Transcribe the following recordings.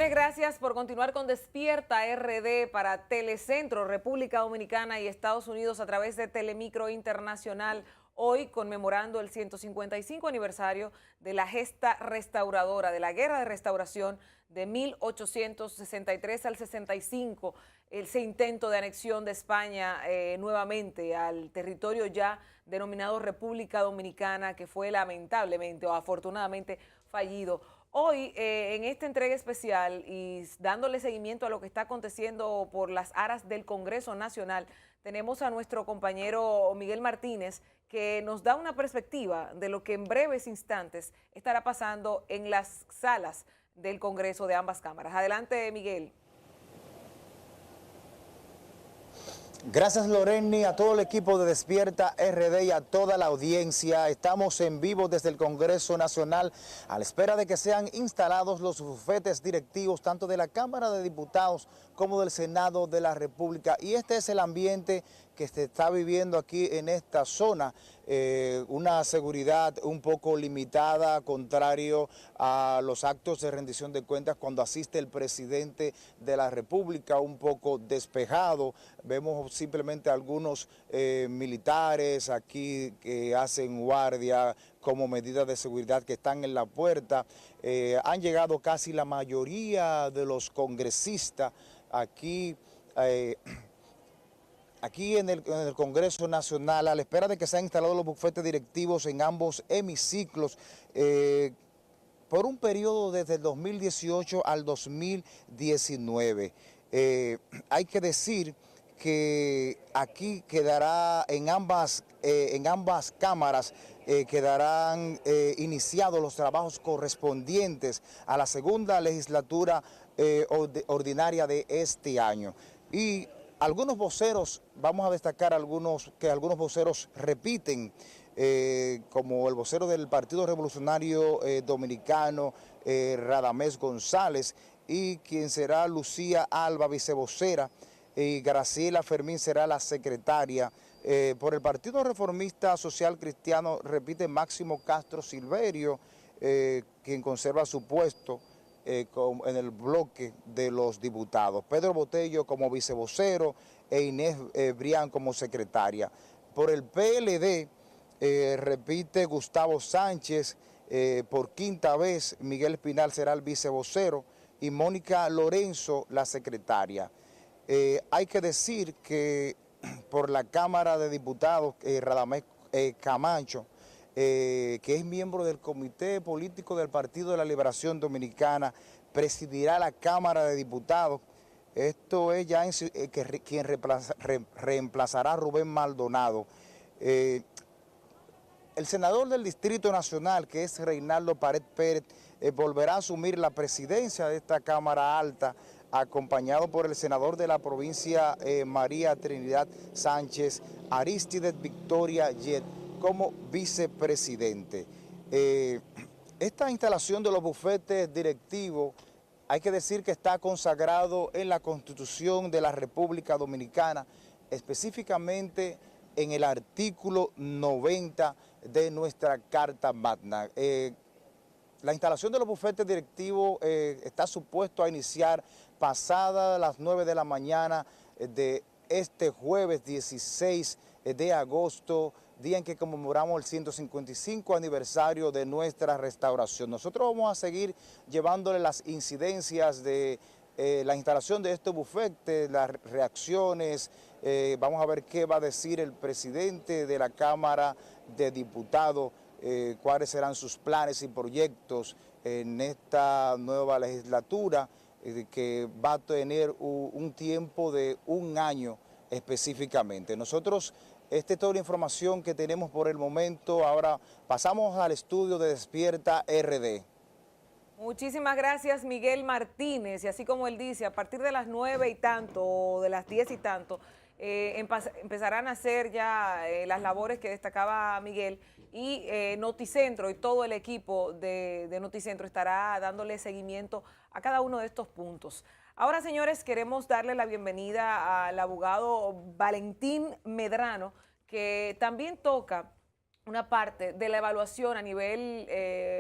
Señores, gracias por continuar con Despierta RD para Telecentro, República Dominicana y Estados Unidos a través de Telemicro Internacional. Hoy conmemorando el 155 aniversario de la gesta restauradora, de la Guerra de Restauración de 1863 al 65, ese intento de anexión de España nuevamente al territorio ya denominado República Dominicana, que fue lamentablemente o afortunadamente fallido. Hoy, en esta entrega especial y dándole seguimiento a lo que está aconteciendo por las aras del Congreso Nacional, tenemos a nuestro compañero Miguel Martínez, que nos da una perspectiva de lo que en breves instantes estará pasando en las salas del Congreso de ambas cámaras. Adelante, Miguel. Gracias, Loreni, a todo el equipo de Despierta RD y a toda la audiencia. Estamos en vivo desde el Congreso Nacional a la espera de que sean instalados los bufetes directivos tanto de la Cámara de Diputados como del Senado de la República. Y este es el ambiente que se está viviendo aquí en esta zona, una seguridad un poco limitada, contrario a los actos de rendición de cuentas cuando asiste el presidente de la República, un poco despejado. Vemos simplemente algunos militares aquí que hacen guardia como medida de seguridad que están en la puerta. Han llegado casi la mayoría de los congresistas aquí. Aquí en el Congreso Nacional, a la espera de que sean instalados los bufetes directivos en ambos hemiciclos, por un periodo desde el 2018 al 2019. Hay que decir que aquí quedará en ambas cámaras, quedarán iniciados los trabajos correspondientes a la segunda legislatura ordinaria de este año. Y algunos voceros, vamos a destacar algunos voceros repiten, como el vocero del Partido Revolucionario Dominicano, Radamés González, y quien será Lucía Alba, vicevocera, y Graciela Fermín será la secretaria. Por el Partido Reformista Social Cristiano repite Máximo Castro Silverio, quien conserva su puesto en el bloque de los diputados. Pedro Botello como vicevocero e Inés Brián como secretaria. Por el PLD repite Gustavo Sánchez, por quinta vez Miguel Espinal será el vicevocero y Mónica Lorenzo la secretaria. Hay que decir que por la Cámara de Diputados, Radamés Camacho, que es miembro del Comité Político del Partido de la Liberación Dominicana, presidirá la Cámara de Diputados. Esto es ya quien reemplazará a Rubén Maldonado. El senador del Distrito Nacional, que es Reinaldo Pared Pérez, volverá a asumir la presidencia de esta Cámara Alta, acompañado por el senador de la provincia María Trinidad Sánchez, Aristides Victoria Yet, como vicepresidente. Esta instalación de los bufetes directivos, hay que decir que está consagrado en la Constitución de la República Dominicana, específicamente en el artículo 90 de nuestra Carta Magna. La instalación de los bufetes directivos está supuesto a iniciar pasadas las 9 de la mañana de este jueves 16 de agosto, día en que conmemoramos el 155 aniversario de nuestra restauración. Nosotros vamos a seguir llevándole las incidencias de la instalación de estos bufetes, las reacciones. Vamos a ver qué va a decir el presidente de la Cámara de Diputados, cuáles serán sus planes y proyectos en esta nueva legislatura, que va a tener un tiempo de un año específicamente. Nosotros, esta es toda la información que tenemos por el momento. Ahora pasamos al estudio de Despierta RD. Muchísimas gracias, Miguel Martínez. Y así como él dice, a partir de las 9 y tanto o de las 10 y tanto, empezarán a hacer ya las labores que destacaba Miguel, y Noticentro y todo el equipo de Noticentro estará dándole seguimiento a cada uno de estos puntos. Ahora, señores, queremos darle la bienvenida al abogado Valentín Medrano, que también toca una parte de la evaluación a nivel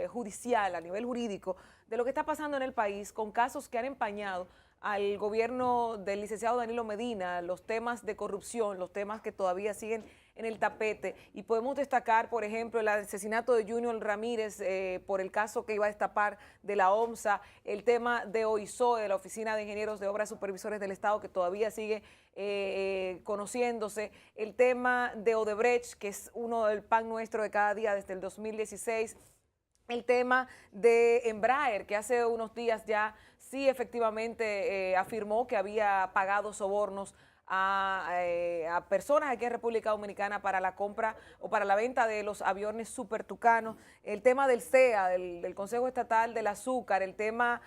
judicial, a nivel jurídico, de lo que está pasando en el país con casos que han empañado al gobierno del licenciado Danilo Medina, los temas de corrupción, los temas que todavía siguen en el tapete. Y podemos destacar, por ejemplo, el asesinato de Junior Ramírez por el caso que iba a destapar de la OMSA, el tema de OISOE, de la Oficina de Ingenieros de Obras Supervisores del Estado, que todavía sigue conociéndose, el tema de Odebrecht, que es uno del pan nuestro de cada día desde el 2016, el tema de Embraer, que hace unos días ya sí efectivamente afirmó que había pagado sobornos a personas aquí en República Dominicana para la compra o para la venta de los aviones Super Tucano, el tema del CEA, del Consejo Estatal del Azúcar, el tema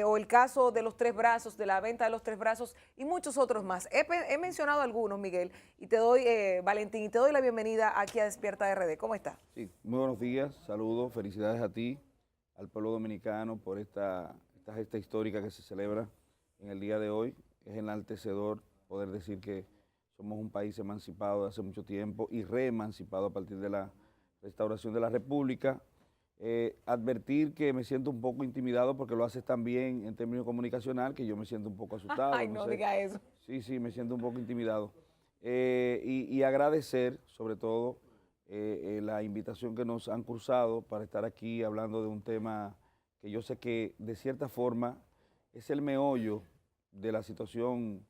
o el caso de los tres brazos, de la venta de los tres brazos y muchos otros más. He mencionado algunos, Miguel, y te doy, Valentín, y te doy la bienvenida aquí a Despierta RD. ¿Cómo está? Sí, muy buenos días, saludos, felicidades a ti, al pueblo dominicano por esta gesta histórica que se celebra en el día de hoy. Es enaltecedor poder decir que somos un país emancipado de hace mucho tiempo y reemancipado a partir de la restauración de la República. Advertir que me siento un poco intimidado porque lo haces tan bien en términos comunicacional que yo me siento un poco asustado. Ay, no diga eso. Sí, me siento un poco intimidado. Y agradecer sobre todo la invitación que nos han cursado para estar aquí hablando de un tema que yo sé que de cierta forma es el meollo de la situación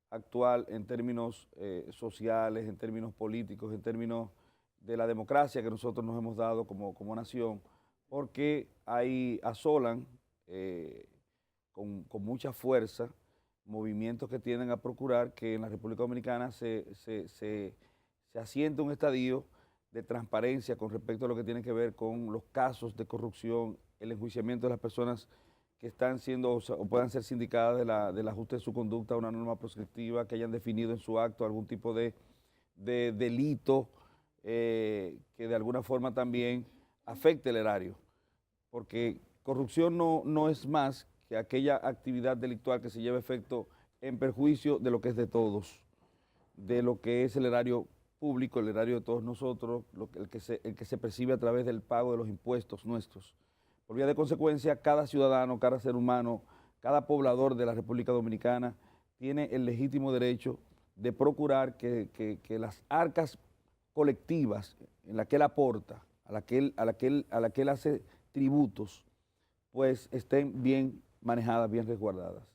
actual en términos sociales, en términos políticos, en términos de la democracia que nosotros nos hemos dado como nación, porque ahí asolan con mucha fuerza movimientos que tienden a procurar que en la República Dominicana se asiente un estadio de transparencia con respecto a lo que tiene que ver con los casos de corrupción, el enjuiciamiento de las personas que están siendo o puedan ser sindicadas del ajuste de su conducta a una norma prescriptiva, que hayan definido en su acto algún tipo de delito que de alguna forma también afecte el erario. Porque corrupción no es más que aquella actividad delictual que se lleva a efecto en perjuicio de lo que es de todos, de lo que es el erario público, el erario de todos nosotros, el que se percibe a través del pago de los impuestos nuestros. Por vía de consecuencia, cada ciudadano, cada ser humano, cada poblador de la República Dominicana tiene el legítimo derecho de procurar que las arcas colectivas en las que él aporta, a la que él hace tributos, pues estén bien manejadas, bien resguardadas.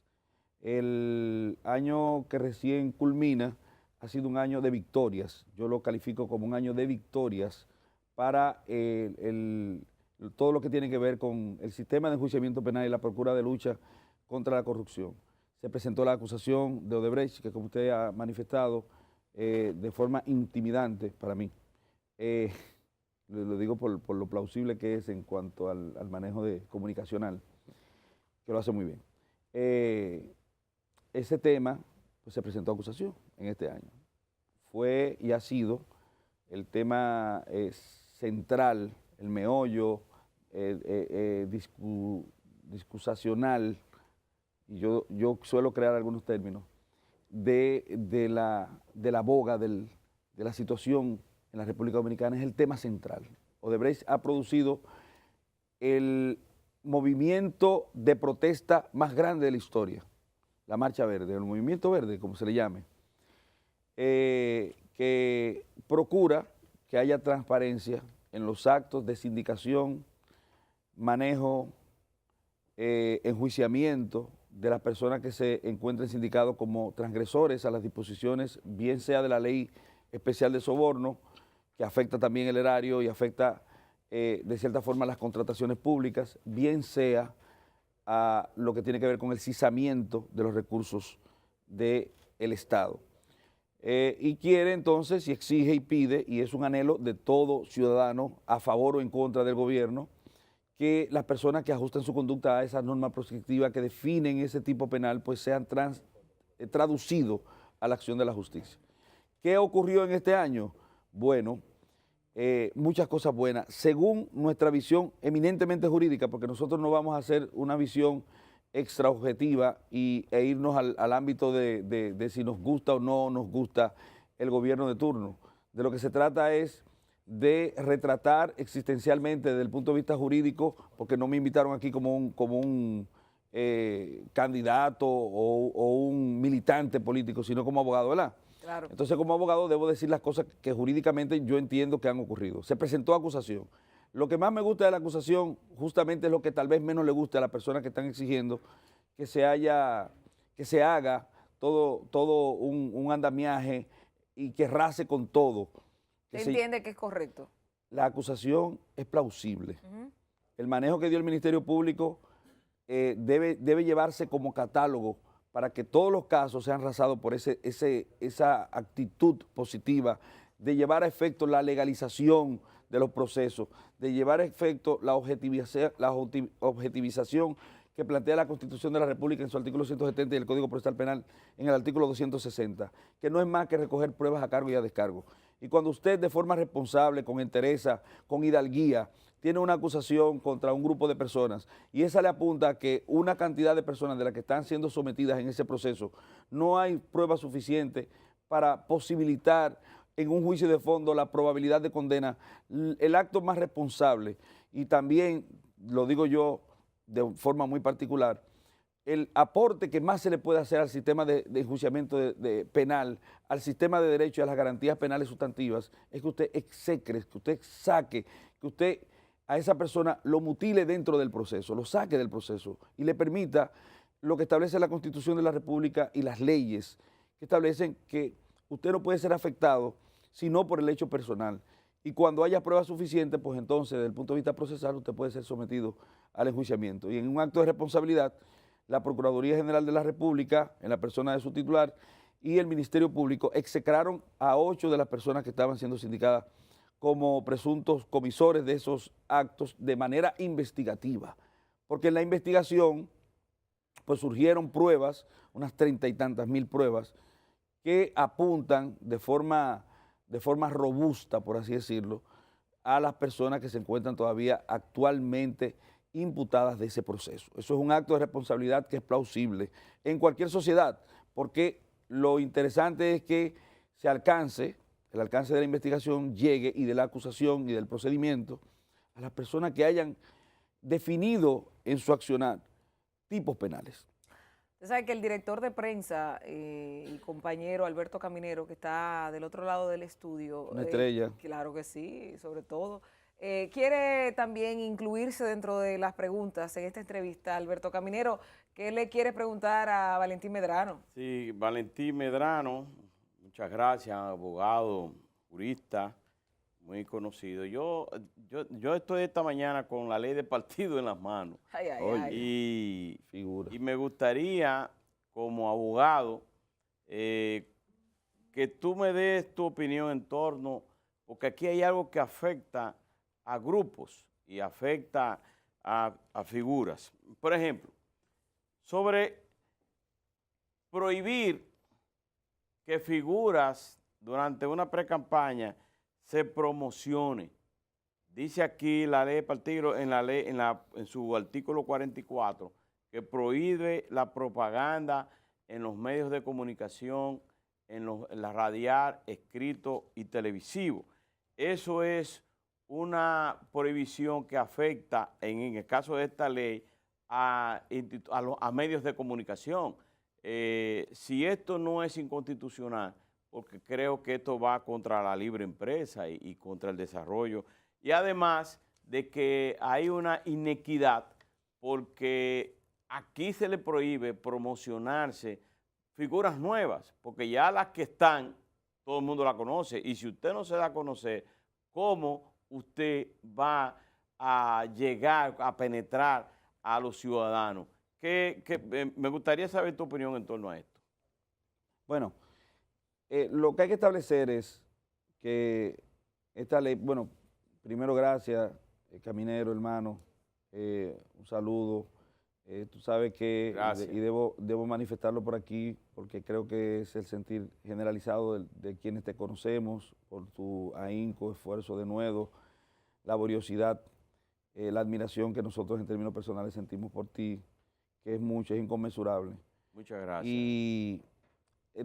El año que recién culmina ha sido un año de victorias. Yo lo califico como un año de victorias para todo lo que tiene que ver con el sistema de enjuiciamiento penal y la procura de lucha contra la corrupción. Se presentó la acusación de Odebrecht, que como usted ha manifestado, de forma intimidante para mí. Lo digo por lo plausible que es en cuanto al manejo comunicacional, que lo hace muy bien. Ese tema pues, se presentó acusación en este año. Fue y ha sido el tema central, el meollo discusacional, y yo suelo crear algunos términos, de la boga de la situación en la República Dominicana, es el tema central. Odebrecht ha producido el movimiento de protesta más grande de la historia, la Marcha Verde, el Movimiento Verde, como se le llame, que procura que haya transparencia en los actos de sindicación, manejo, enjuiciamiento de las personas que se encuentren sindicados como transgresores a las disposiciones, bien sea de la ley especial de soborno, que afecta también el erario y afecta de cierta forma las contrataciones públicas, bien sea a lo que tiene que ver con el cisamiento de los recursos del Estado. Y quiere entonces, y exige y pide, y es un anhelo de todo ciudadano a favor o en contra del gobierno, que las personas que ajustan su conducta a esas normas prescriptivas que definen ese tipo penal, pues sean traducidos a la acción de la justicia. ¿Qué ocurrió en este año? Bueno, muchas cosas buenas, según nuestra visión eminentemente jurídica, porque nosotros no vamos a hacer una visión extraobjetiva e irnos al ámbito de si nos gusta o no nos gusta el gobierno de turno. De lo que se trata es de retratar existencialmente desde el punto de vista jurídico, porque no me invitaron aquí como un candidato o un militante político, sino como abogado, ¿verdad? Claro. Entonces, como abogado debo decir las cosas que jurídicamente yo entiendo que han ocurrido. Se presentó acusación. Lo que más me gusta de la acusación justamente es lo que tal vez menos le guste a las personas que están exigiendo que se haga todo un andamiaje y que race con todo. ¿Se entiende que es correcto? La acusación es plausible. El manejo que dio el Ministerio Público debe llevarse como catálogo para que todos los casos sean razados por esa actitud positiva de llevar a efecto la legalización de los procesos, de llevar a efecto la objetivización que plantea la Constitución de la República en su artículo 170 y el Código Procesal Penal en el artículo 260, que no es más que recoger pruebas a cargo y a descargo. Y cuando usted de forma responsable, con entereza, con hidalguía, tiene una acusación contra un grupo de personas y esa le apunta a que una cantidad de personas de las que están siendo sometidas en ese proceso no hay pruebas suficientes para posibilitar en un juicio de fondo la probabilidad de condena, el acto más responsable, y también, lo digo yo de forma muy particular, el aporte que más se le puede hacer al sistema de enjuiciamiento penal, al sistema de derecho y a las garantías penales sustantivas, es que usted execre, que usted saque, que usted a esa persona lo mutile dentro del proceso, lo saque del proceso y le permita lo que establece la Constitución de la República y las leyes que establecen que usted no puede ser afectado sino por el hecho personal. Y cuando haya pruebas suficientes, pues entonces, desde el punto de vista procesal, usted puede ser sometido al enjuiciamiento. Y en un acto de responsabilidad, la Procuraduría General de la República, en la persona de su titular, y el Ministerio Público execraron a 8 de las personas que estaban siendo sindicadas como presuntos comisores de esos actos de manera investigativa. Porque en la investigación, pues surgieron pruebas, unas 30 y tantas mil pruebas, que apuntan de forma robusta, por así decirlo, a las personas que se encuentran todavía actualmente imputadas de ese proceso. Eso es un acto de responsabilidad que es plausible en cualquier sociedad, porque lo interesante es que el alcance de la investigación llegue y de la acusación y del procedimiento a las personas que hayan definido en su accionar tipos penales. Usted sabe que el director de prensa y compañero Alberto Caminero, que está del otro lado del estudio. Una estrella. Claro que sí, sobre todo. Quiere también incluirse dentro de las preguntas en esta entrevista. Alberto Caminero, ¿qué le quiere preguntar a Valentín Medrano? Sí, Valentín Medrano, muchas gracias, abogado, jurista, muy conocido. Yo estoy esta mañana con la ley de partido en las manos. Ay, ay, ay. Y me gustaría, como abogado, que tú me des tu opinión en torno, porque aquí hay algo que afecta a grupos y afecta a figuras. Por ejemplo, sobre prohibir que figuras durante una precampaña se promocione. Dice aquí la ley de partido en su artículo 44 que prohíbe la propaganda en los medios de comunicación, en la radial, escrito y televisivo. Eso es una prohibición que afecta, en el caso de esta ley, a medios de comunicación. Si esto no es inconstitucional, porque creo que esto va contra la libre empresa y contra el desarrollo, y además de que hay una inequidad, porque aquí se le prohíbe promocionarse figuras nuevas, porque ya las que están, todo el mundo la conoce, y si usted no se da a conocer, ¿cómo usted va a llegar a penetrar a los ciudadanos? Me gustaría saber tu opinión en torno a esto. Bueno, lo que hay que establecer es que esta ley, bueno, primero gracias, Caminero, hermano, un saludo. Tú sabes que, y debo manifestarlo por aquí, porque creo que es el sentir generalizado de quienes te conocemos, por tu ahínco, esfuerzo, denuedo, laboriosidad, la admiración que nosotros en términos personales sentimos por ti, que es mucho, es inconmensurable. Muchas gracias. Y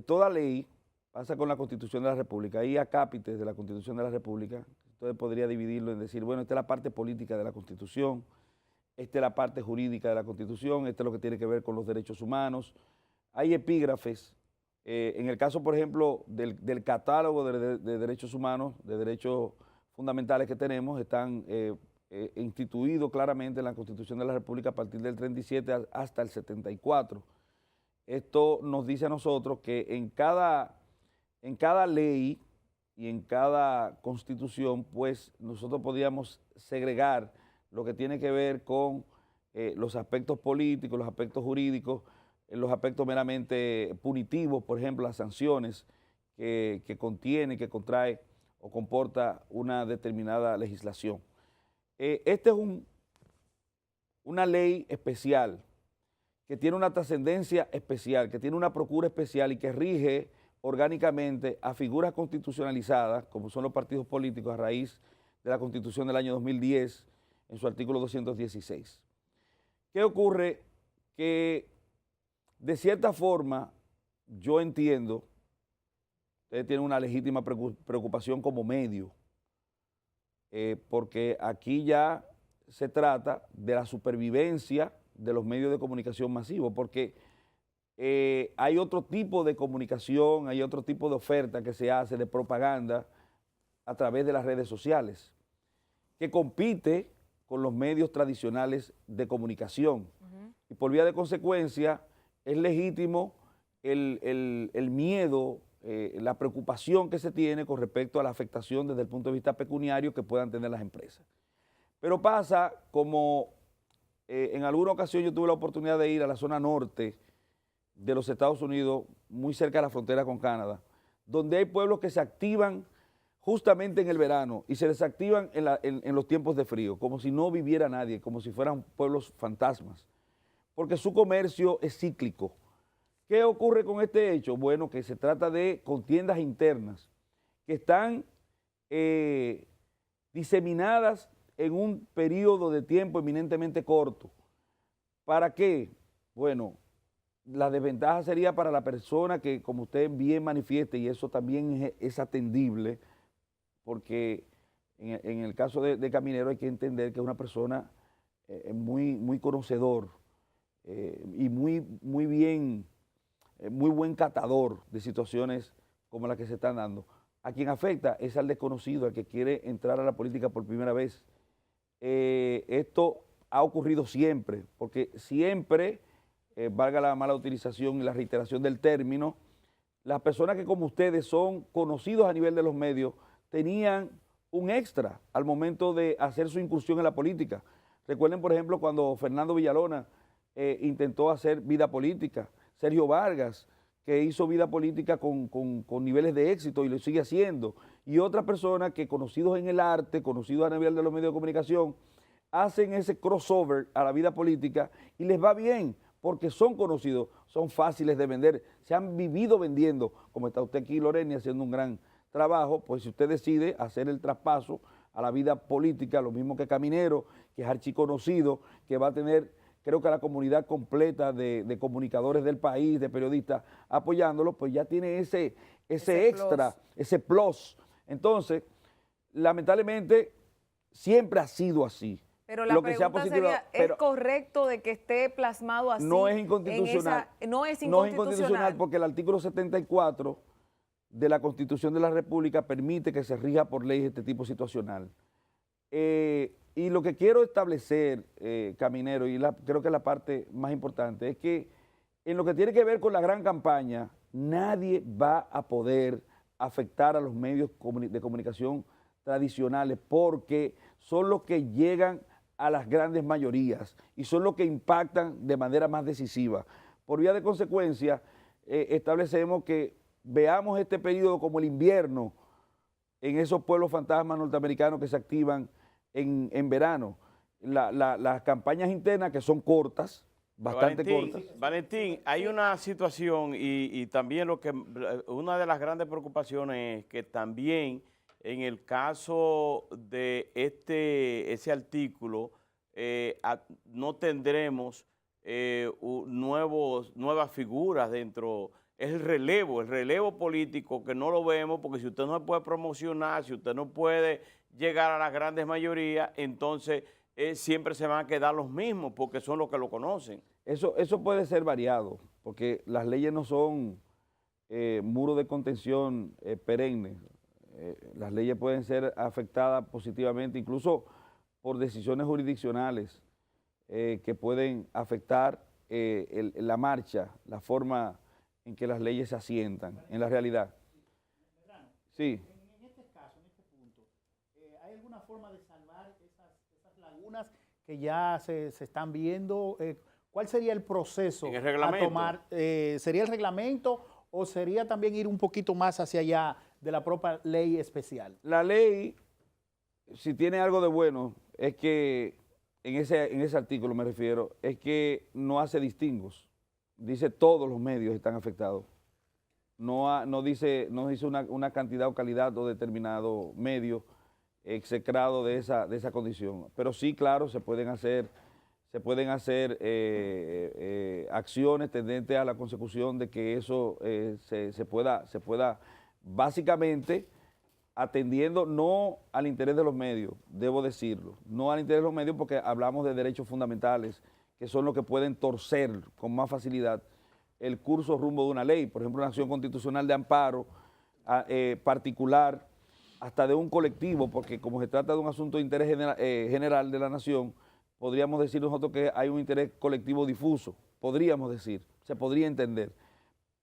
toda ley pasa con la Constitución de la República. Hay acápites de la Constitución de la República, usted podría dividirlo en decir, bueno, esta es la parte política de la Constitución, esta es la parte jurídica de la Constitución, esto es lo que tiene que ver con los derechos humanos. Hay epígrafes. En el caso, por ejemplo, del catálogo de derechos humanos, de derechos fundamentales que tenemos, están instituidos claramente en la Constitución de la República a partir del 37 hasta el 74. Esto nos dice a nosotros que en cada ley y en cada constitución, pues nosotros podríamos segregar lo que tiene que ver con los aspectos políticos, los aspectos jurídicos, los aspectos meramente punitivos, por ejemplo, las sanciones que contiene, que contrae o comporta una determinada legislación. Esta es una ley especial que tiene una trascendencia especial, que tiene una procura especial y que rige orgánicamente a figuras constitucionalizadas, como son los partidos políticos a raíz de la Constitución del año 2010, en su artículo 216. ¿Qué ocurre? Que de cierta forma yo entiendo, ustedes tienen una legítima preocupación como medio, porque aquí ya se trata de la supervivencia de los medios de comunicación masivos, porque hay otro tipo de comunicación, hay otro tipo de oferta que se hace de propaganda a través de las redes sociales, que compite con los medios tradicionales de comunicación. Y por vía de consecuencia, es legítimo el miedo, la preocupación que se tiene con respecto a la afectación desde el punto de vista pecuniario que puedan tener las empresas. Pero pasa como en alguna ocasión yo tuve la oportunidad de ir a la zona norte de los Estados Unidos, muy cerca de la frontera con Canadá, donde hay pueblos que se activan justamente en el verano y se desactivan en los tiempos de frío, como si no viviera nadie, como si fueran pueblos fantasmas, porque su comercio es cíclico. ¿Qué ocurre con este hecho? Bueno, que se trata de contiendas internas que están diseminadas en un periodo de tiempo eminentemente corto. ¿Para qué? Bueno, la desventaja sería para la persona que, como usted bien manifieste, y eso también es atendible, porque en el caso de Caminero hay que entender que es una persona muy conocedor y muy buen catador de situaciones como las que se están dando. A quien afecta es al desconocido, al que quiere entrar a la política por primera vez. Esto ha ocurrido siempre, porque siempre, valga la mala utilización y la reiteración del término, las personas que como ustedes son conocidos a nivel de los medios, tenían un extra al momento de hacer su incursión en la política. Recuerden, por ejemplo, cuando Fernando Villalona intentó hacer vida política, Sergio Vargas, que hizo vida política con niveles de éxito y lo sigue haciendo, y otras personas que conocidos en el arte, conocidos a nivel de los medios de comunicación, hacen ese crossover a la vida política y les va bien, porque son conocidos, son fáciles de vender, se han vivido vendiendo, como está usted aquí, Loreni, haciendo un gran trabajo. Pues si usted decide hacer el traspaso a la vida política, lo mismo que Caminero, que es archiconocido, que va a tener, creo que a la comunidad completa de comunicadores del país, de periodistas, apoyándolo, pues ya tiene ese extra, ese plus. Entonces, lamentablemente, siempre ha sido así. Pero la pregunta sería, ¿es correcto de que esté plasmado así? No es inconstitucional. No es inconstitucional. No es inconstitucional porque el artículo 74 de la Constitución de la República permite que se rija por ley este tipo situacional. Y lo que quiero establecer, Caminero, y creo que la parte más importante, es que en lo que tiene que ver con la gran campaña, nadie va a poder afectar a los medios de comunicación tradicionales, porque son los que llegan a las grandes mayorías y son los que impactan de manera más decisiva. Por vía de consecuencia, establecemos que veamos este periodo como el invierno en esos pueblos fantasmas norteamericanos que se activan en verano. Las campañas internas, que son cortas, bastante cortas. Valentín, hay una situación y también una de las grandes preocupaciones es que también en el caso de ese artículo no tendremos nuevas figuras dentro. Es el relevo político que no lo vemos, porque si usted no puede promocionar, si usted no puede llegar a las grandes mayorías, entonces siempre se van a quedar los mismos porque son los que lo conocen. Eso puede ser variado, porque las leyes no son muros de contención perennes. Las leyes pueden ser afectadas positivamente, incluso por decisiones jurisdiccionales que pueden afectar la marcha, la forma en que las leyes se asientan en la realidad. Sí. En este caso, en este punto, ¿hay alguna forma de salvar esas lagunas que ya se están viendo? ¿Cuál sería el proceso ¿En el reglamento? a tomar? ¿Sería el reglamento o sería también ir un poquito más hacia allá de la propia ley especial? La ley, si tiene algo de bueno, es que, en ese artículo me refiero, es que no hace distingos. Dice todos los medios están afectados. No dice una cantidad o calidad o determinado medio execrado de esa condición. Pero sí, claro, se pueden hacer acciones tendentes a la consecución de que eso se pueda, básicamente, atendiendo no al interés de los medios, debo decirlo, no al interés de los medios porque hablamos de derechos fundamentales, que son los que pueden torcer con más facilidad el curso rumbo de una ley, por ejemplo, una acción constitucional de amparo particular, hasta de un colectivo, porque como se trata de un asunto de interés general de la nación, podríamos decir nosotros que hay un interés colectivo difuso, podríamos decir, se podría entender.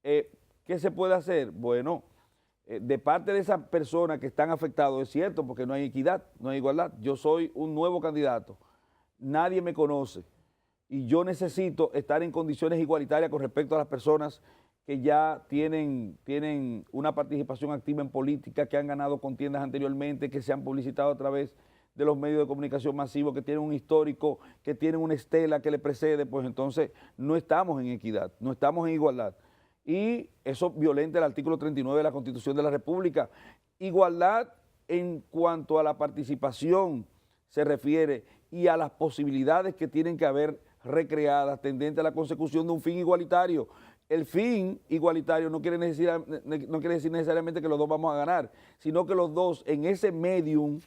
¿Qué se puede hacer? Bueno, de parte de esas personas que están afectados, es cierto, porque no hay equidad, no hay igualdad. Yo soy un nuevo candidato, nadie me conoce y yo necesito estar en condiciones igualitarias con respecto a las personas que ya tienen una participación activa en política, que han ganado contiendas anteriormente, que se han publicitado a través de los medios de comunicación masivos, que tienen un histórico, que tienen una estela que le precede. Pues entonces no estamos en equidad, no estamos en igualdad. Y eso violenta el artículo 39 de la Constitución de la República. Igualdad en cuanto a la participación se refiere y a las posibilidades que tienen que haber recreadas tendentes a la consecución de un fin igualitario. El fin igualitario no quiere decir necesariamente que los dos vamos a ganar, sino que los dos en ese medium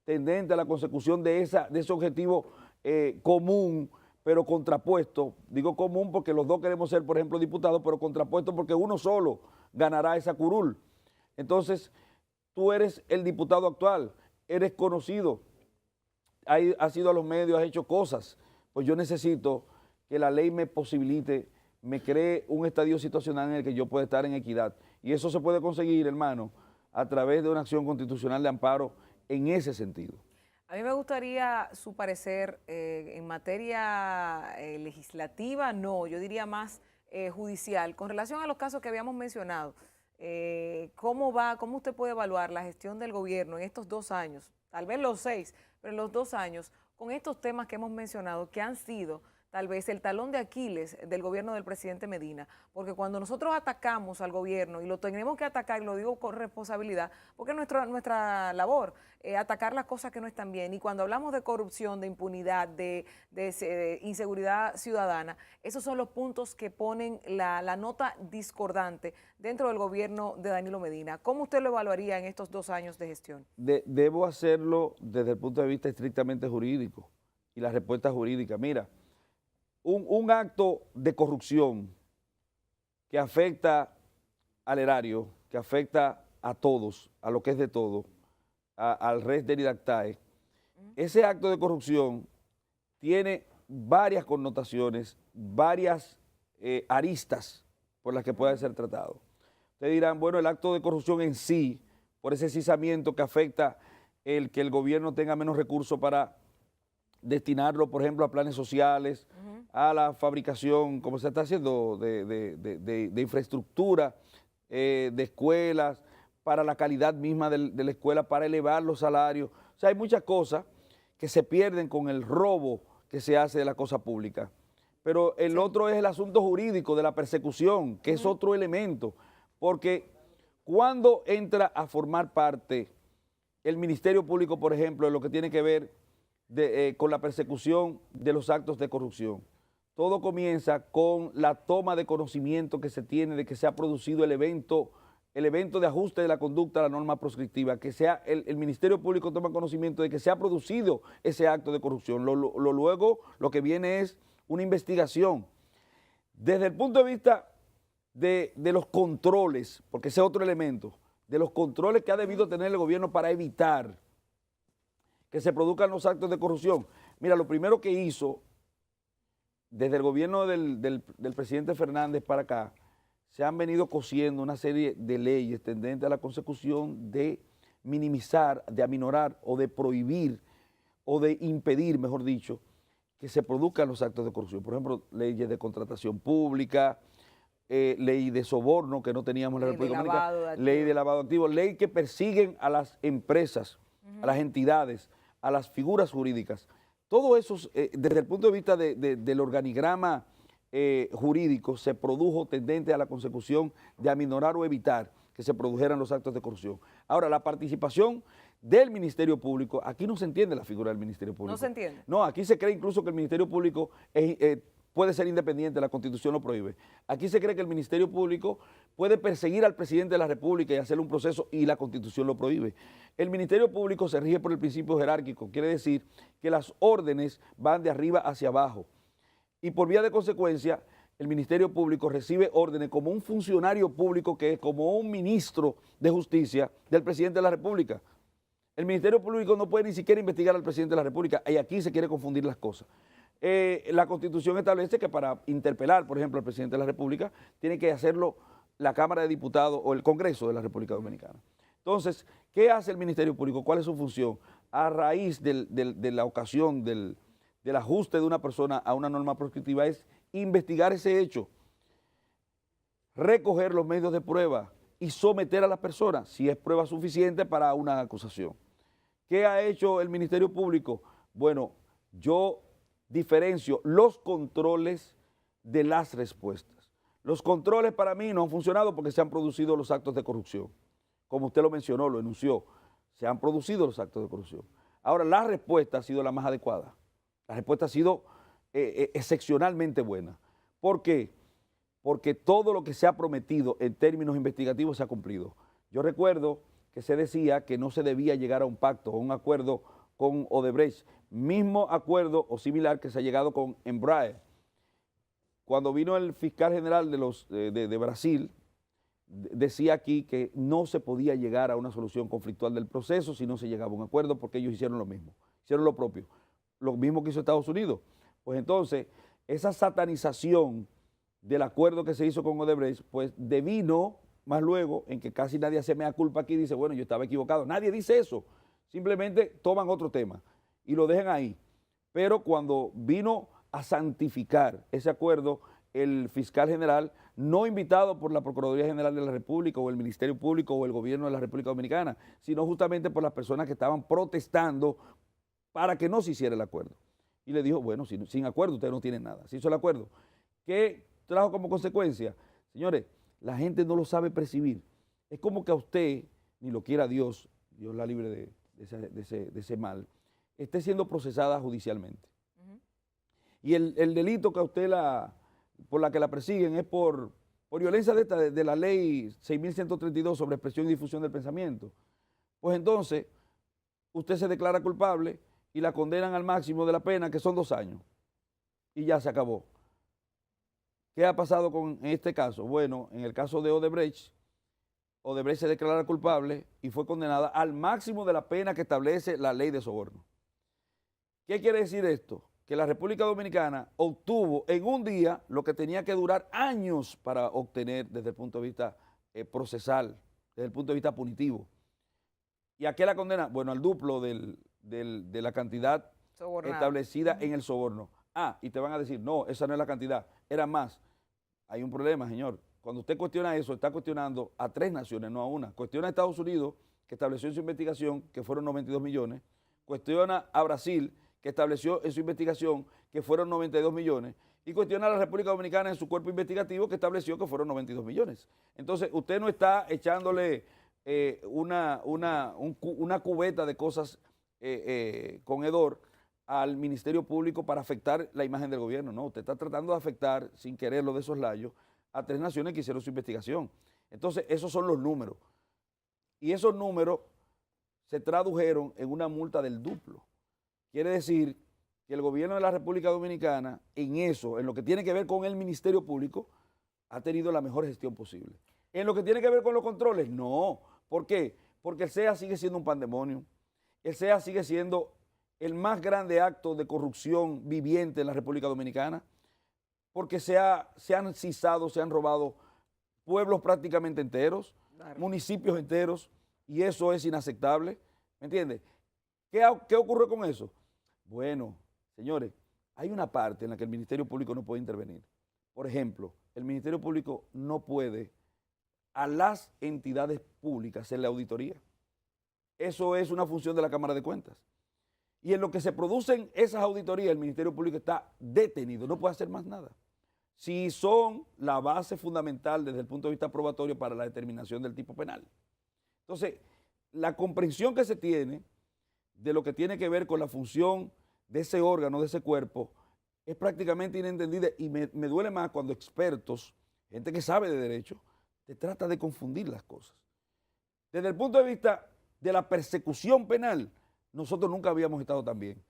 tendente a la consecución de ese objetivo común, pero contrapuesto. Digo común porque los dos queremos ser, por ejemplo, diputados, pero contrapuesto porque uno solo ganará esa curul. Entonces, tú eres el diputado actual, eres conocido, has ido a los medios, has hecho cosas. Pues yo necesito que la ley me posibilite, me cree un estadio situacional en el que yo pueda estar en equidad. Y eso se puede conseguir, hermano, a través de una acción constitucional de amparo en ese sentido. A mí me gustaría su parecer en materia legislativa, no, yo diría más judicial, con relación a los casos que habíamos mencionado. ¿Cómo usted puede evaluar la gestión del gobierno en estos 2 años, tal vez los 6, pero en los 2 años, con estos temas que hemos mencionado, que han sido tal vez el talón de Aquiles del gobierno del presidente Medina? Porque cuando nosotros atacamos al gobierno, y lo tenemos que atacar, y lo digo con responsabilidad, porque es nuestra labor, atacar las cosas que no están bien, y cuando hablamos de corrupción, de impunidad, de inseguridad ciudadana, esos son los puntos que ponen la nota discordante dentro del gobierno de Danilo Medina. ¿Cómo usted lo evaluaría en estos 2 años de gestión? Debo hacerlo desde el punto de vista estrictamente jurídico y la respuesta jurídica. Mira, un acto de corrupción que afecta al erario, que afecta a todos, a lo que es de todo, al res deridactae, ese acto de corrupción tiene varias connotaciones, varias aristas por las que puede ser tratado. Ustedes dirán, bueno, el acto de corrupción en sí, por ese cisamiento que afecta el que el gobierno tenga menos recursos para destinarlo, por ejemplo, a planes sociales, a la fabricación, como se está haciendo, de infraestructura, de escuelas, para la calidad misma de la escuela, para elevar los salarios. O sea, hay muchas cosas que se pierden con el robo que se hace de la cosa pública. Pero el otro es el asunto jurídico de la persecución, que es otro elemento, porque cuando entra a formar parte el Ministerio Público, por ejemplo, en lo que tiene que ver con la persecución de los actos de corrupción, todo comienza con la toma de conocimiento que se tiene de que se ha producido el evento el evento de ajuste de la conducta a la norma proscriptiva, que sea el Ministerio Público toma conocimiento de que se ha producido ese acto de corrupción. Luego lo que viene es una investigación. Desde el punto de vista de los controles, porque ese es otro elemento, de los controles que ha debido tener el gobierno para evitar que se produzcan los actos de corrupción. Mira, lo primero que hizo desde el gobierno del presidente Fernández para acá, se han venido cosiendo una serie de leyes tendentes a la consecución de minimizar, de aminorar o de prohibir o de impedir, mejor dicho, que se produzcan los actos de corrupción. Por ejemplo, leyes de contratación pública, ley de soborno que no teníamos en la República Dominicana, ley de lavado de activos, ley que persiguen a las empresas, a las entidades, a las figuras jurídicas. Todo eso, desde el punto de vista del organigrama jurídico, se produjo tendente a la consecución de aminorar o evitar que se produjeran los actos de corrupción. Ahora, la participación del Ministerio Público, aquí no se entiende la figura del Ministerio Público. No se entiende. No, aquí se cree incluso que el Ministerio Público puede ser independiente, la Constitución lo prohíbe. Aquí se cree que el Ministerio Público puede perseguir al presidente de la República y hacerle un proceso y la Constitución lo prohíbe. El Ministerio Público se rige por el principio jerárquico, quiere decir que las órdenes van de arriba hacia abajo. Y por vía de consecuencia, el Ministerio Público recibe órdenes como un funcionario público que es como un ministro de justicia del presidente de la República. El Ministerio Público no puede ni siquiera investigar al presidente de la República y aquí se quiere confundir las cosas. La Constitución establece que para interpelar, por ejemplo, al presidente de la República, tiene que hacerlo la Cámara de Diputados o el Congreso de la República Dominicana. Entonces, ¿qué hace el Ministerio Público? ¿Cuál es su función? A raíz de la ocasión del ajuste de una persona a una norma proscriptiva es investigar ese hecho, recoger los medios de prueba y someter a las personas, si es prueba suficiente, para una acusación. ¿Qué ha hecho el Ministerio Público? Bueno, yo diferencio los controles de las respuestas. Los controles para mí no han funcionado porque se han producido los actos de corrupción. Como usted lo mencionó, lo enunció, se han producido los actos de corrupción. Ahora, la respuesta ha sido la más adecuada. La respuesta ha sido excepcionalmente buena. ¿Por qué? Porque todo lo que se ha prometido en términos investigativos se ha cumplido. Yo recuerdo que se decía que no se debía llegar a un pacto o un acuerdo con Odebrecht, mismo acuerdo o similar que se ha llegado con Embraer. Cuando vino el fiscal general de Brasil, decía aquí que no se podía llegar a una solución conflictual del proceso si no se llegaba a un acuerdo, porque ellos hicieron lo mismo, hicieron lo propio, lo mismo que hizo Estados Unidos. Pues entonces, esa satanización del acuerdo que se hizo con Odebrecht, pues devino más luego en que casi nadie hace mea culpa aquí y dice, bueno, yo estaba equivocado. Nadie dice eso, simplemente toman otro tema y lo dejan ahí. Pero cuando vino a santificar ese acuerdo, el fiscal general, no invitado por la Procuraduría General de la República o el Ministerio Público o el gobierno de la República Dominicana, sino justamente por las personas que estaban protestando para que no se hiciera el acuerdo. Y le dijo, bueno, sin acuerdo ustedes no tienen nada. Se hizo el acuerdo. ¿Qué trajo como consecuencia? Señores, la gente no lo sabe percibir. Es como que a usted, ni lo quiera Dios, Dios la libre de ese mal, esté siendo procesada judicialmente. Y el delito que a usted por la que la persiguen es por violencia de la ley 6.132 sobre expresión y difusión del pensamiento. Pues entonces, usted se declara culpable y la condenan al máximo de la pena, que son 2 años. Y ya se acabó. ¿Qué ha pasado con este caso? Bueno, en el caso de Odebrecht, Odebrecht se declara culpable y fue condenada al máximo de la pena que establece la ley de soborno. ¿Qué quiere decir esto? Que la República Dominicana obtuvo en un día lo que tenía que durar años para obtener desde el punto de vista procesal, desde el punto de vista punitivo. ¿Y a qué la condena? Bueno, al duplo de la cantidad sobornada establecida en el soborno. Ah, y te van a decir, no, esa no es la cantidad, era más. Hay un problema, señor. Cuando usted cuestiona eso, está cuestionando a 3 naciones, no a una. Cuestiona a Estados Unidos, que estableció en su investigación que fueron 92 millones. Cuestiona a Brasil, que estableció en su investigación que fueron 92 millones. Y cuestiona a la República Dominicana en su cuerpo investigativo, que estableció que fueron 92 millones. Entonces, usted no está echándole una cubeta de cosas con hedor al Ministerio Público para afectar la imagen del gobierno. No, usted está tratando de afectar, sin quererlo de esos layos, a 3 naciones que hicieron su investigación. Entonces, esos son los números. Y esos números se tradujeron en una multa del duplo. Quiere decir que el gobierno de la República Dominicana, en eso, en lo que tiene que ver con el Ministerio Público, ha tenido la mejor gestión posible. En lo que tiene que ver con los controles, no. ¿Por qué? Porque el CEA sigue siendo un pandemonio. El CEA sigue siendo el más grande acto de corrupción viviente en la República Dominicana, porque se han cisado, se han robado pueblos prácticamente enteros, claro, municipios enteros, y eso es inaceptable, ¿me entiendes? ¿Qué ocurre con eso? Bueno, señores, hay una parte en la que el Ministerio Público no puede intervenir. Por ejemplo, el Ministerio Público no puede a las entidades públicas hacerle auditoría. Eso es una función de la Cámara de Cuentas. Y en lo que se producen esas auditorías, el Ministerio Público está detenido, no puede hacer más nada. Si son la base fundamental desde el punto de vista probatorio para la determinación del tipo penal. Entonces, la comprensión que se tiene de lo que tiene que ver con la función de ese órgano, de ese cuerpo, es prácticamente inentendida, y me duele más cuando expertos, gente que sabe de derecho, te trata de confundir las cosas. Desde el punto de vista de la persecución penal, nosotros nunca habíamos estado tan bien.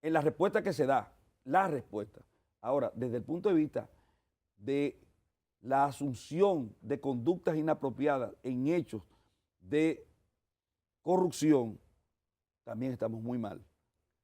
En la respuesta que se da, la respuesta. Ahora, desde el punto de vista de la asunción de conductas inapropiadas en hechos de corrupción, también estamos muy mal.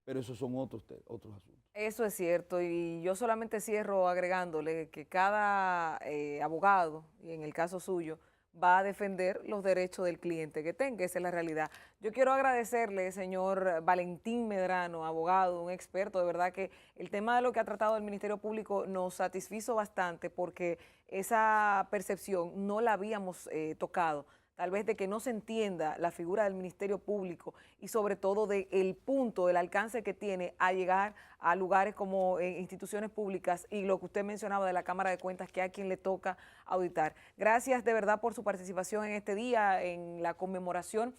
Pero esos son otros asuntos. Eso es cierto, y yo solamente cierro agregándole que cada abogado, y en el caso suyo, va a defender los derechos del cliente que tenga, esa es la realidad. Yo quiero agradecerle, señor Valentín Medrano, abogado, un experto, de verdad que el tema de lo que ha tratado el Ministerio Público nos satisfizo bastante porque esa percepción no la habíamos tocado, tal vez de que no se entienda la figura del Ministerio Público y sobre todo del punto, del alcance que tiene a llegar a lugares como instituciones públicas y lo que usted mencionaba de la Cámara de Cuentas, que a quien le toca auditar. Gracias de verdad por su participación en este día, en la conmemoración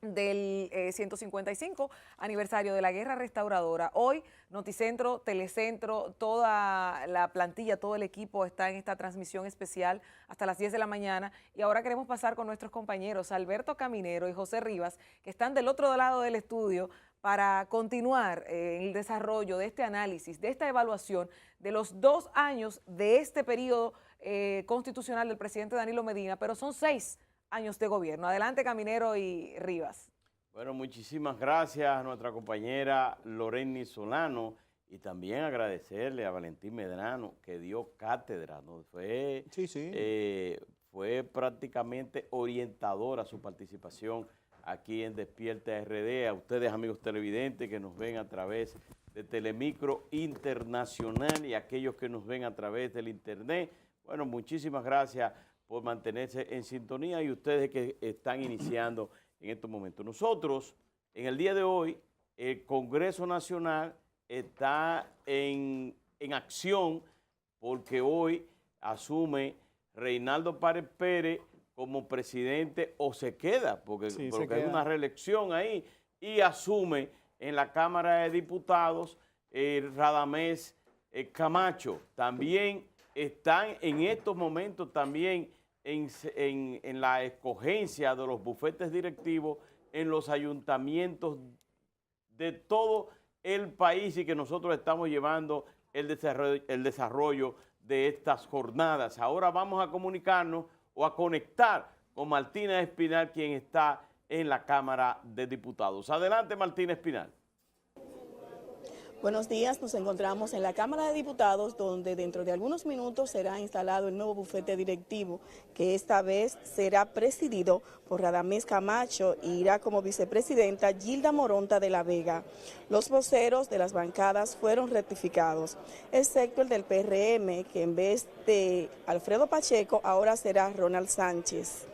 del 155 aniversario de la Guerra Restauradora. Hoy Noticentro, Telecentro, toda la plantilla, todo el equipo está en esta transmisión especial hasta las 10 de la mañana y ahora queremos pasar con nuestros compañeros Alberto Caminero y José Rivas, que están del otro lado del estudio para continuar el desarrollo de este análisis, de esta evaluación de los 2 años de este periodo constitucional del presidente Danilo Medina, pero son 6 años de gobierno. Adelante, Caminero y Rivas. Bueno, muchísimas gracias a nuestra compañera Loreni Solano y también agradecerle a Valentín Medrano que dio cátedra, ¿no? Fue prácticamente orientadora su participación aquí en Despierta RD. A ustedes, amigos televidentes, que nos ven a través de Telemicro Internacional y aquellos que nos ven a través del internet. Bueno, muchísimas gracias por mantenerse en sintonía y ustedes que están iniciando en estos momentos. Nosotros, en el día de hoy, el Congreso Nacional está en acción porque hoy asume Reinaldo Párez Pérez como presidente o se queda, porque hay una reelección ahí, y asume en la Cámara de Diputados Radamés Camacho. También están en estos momentos también en la escogencia de los bufetes directivos en los ayuntamientos de todo el país y que nosotros estamos llevando el desarrollo de estas jornadas. Ahora vamos a comunicarnos o a conectar con Martina Espinal, quien está en la Cámara de Diputados. Adelante, Martina Espinal. Buenos días, nos encontramos en la Cámara de Diputados donde dentro de algunos minutos será instalado el nuevo bufete directivo que esta vez será presidido por Radamés Camacho y irá como vicepresidenta Gilda Moronta de la Vega. Los voceros de las bancadas fueron rectificados, excepto el del PRM, que en vez de Alfredo Pacheco ahora será Ronald Sánchez.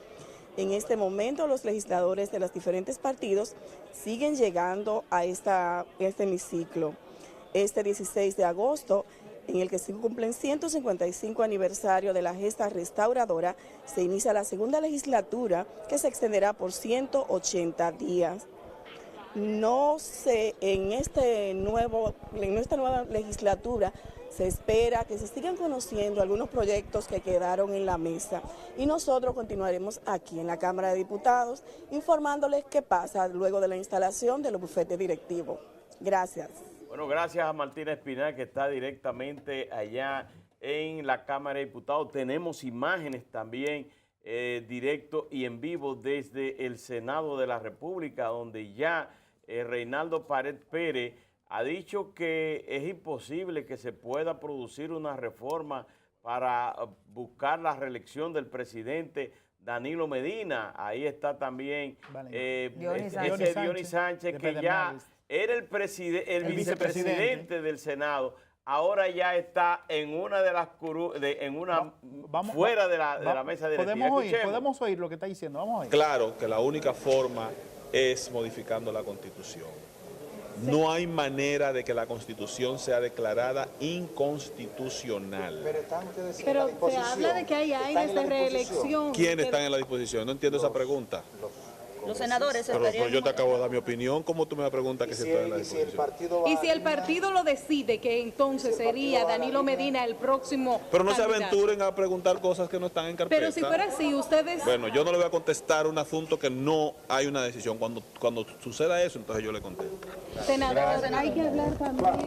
En este momento los legisladores de los diferentes partidos siguen llegando a este hemiciclo. Este 16 de agosto, en el que se cumplen 155 aniversario de la gesta restauradora, se inicia la segunda legislatura que se extenderá por 180 días. En esta nueva legislatura Se espera que se sigan conociendo algunos proyectos que quedaron en la mesa y nosotros continuaremos aquí en la Cámara de Diputados informándoles qué pasa luego de la instalación de los bufetes directivos. Gracias. Bueno, gracias a Martina Espinal, que está directamente allá en la Cámara de Diputados. Tenemos imágenes también directo y en vivo desde el Senado de la República, donde ya Reinaldo Pared Pérez ha dicho que es imposible que se pueda producir una reforma para buscar la reelección del presidente Danilo Medina. Ahí está también Dionis Sánchez, que ya era el vicepresidente del Senado. Ahora ya está en una de las fuera de la mesa directiva. Podemos oír lo que está diciendo. Vamos a oír. Claro que la única forma es modificando la Constitución. No hay manera de que la Constitución sea declarada inconstitucional. Pero se habla de que hay aires de reelección. ¿Quiénes están en la disposición? No entiendo esa pregunta. Los senadores Pero yo te acabo de dar mi opinión. ¿Cómo tú me preguntas que si estoy en la disposición? Y si el partido lo decide, que entonces sería Danilo Medina el próximo Pero no se candidato. aventuren a preguntar cosas que no están en carpeta. Pero si fuera así, ustedes... Bueno, yo no le voy a contestar un asunto que no hay una decisión. Cuando suceda eso, entonces yo le contesto. Senadores, hay que hablar también.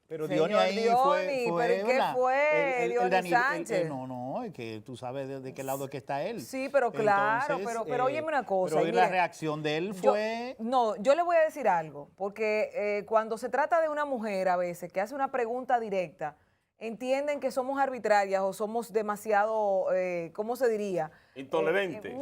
Pero Señor Dionis ahí Dionis, fue ¿pero qué fue Dionis Sánchez? No, es que tú sabes de qué lado que está él. Sí, pero claro, Entonces, pero óyeme una cosa. Pero y la mire, reacción de él fue... yo le voy a decir algo, porque cuando se trata de una mujer a veces que hace una pregunta directa, entienden que somos arbitrarias o somos demasiado, ¿cómo se diría? Intolerante.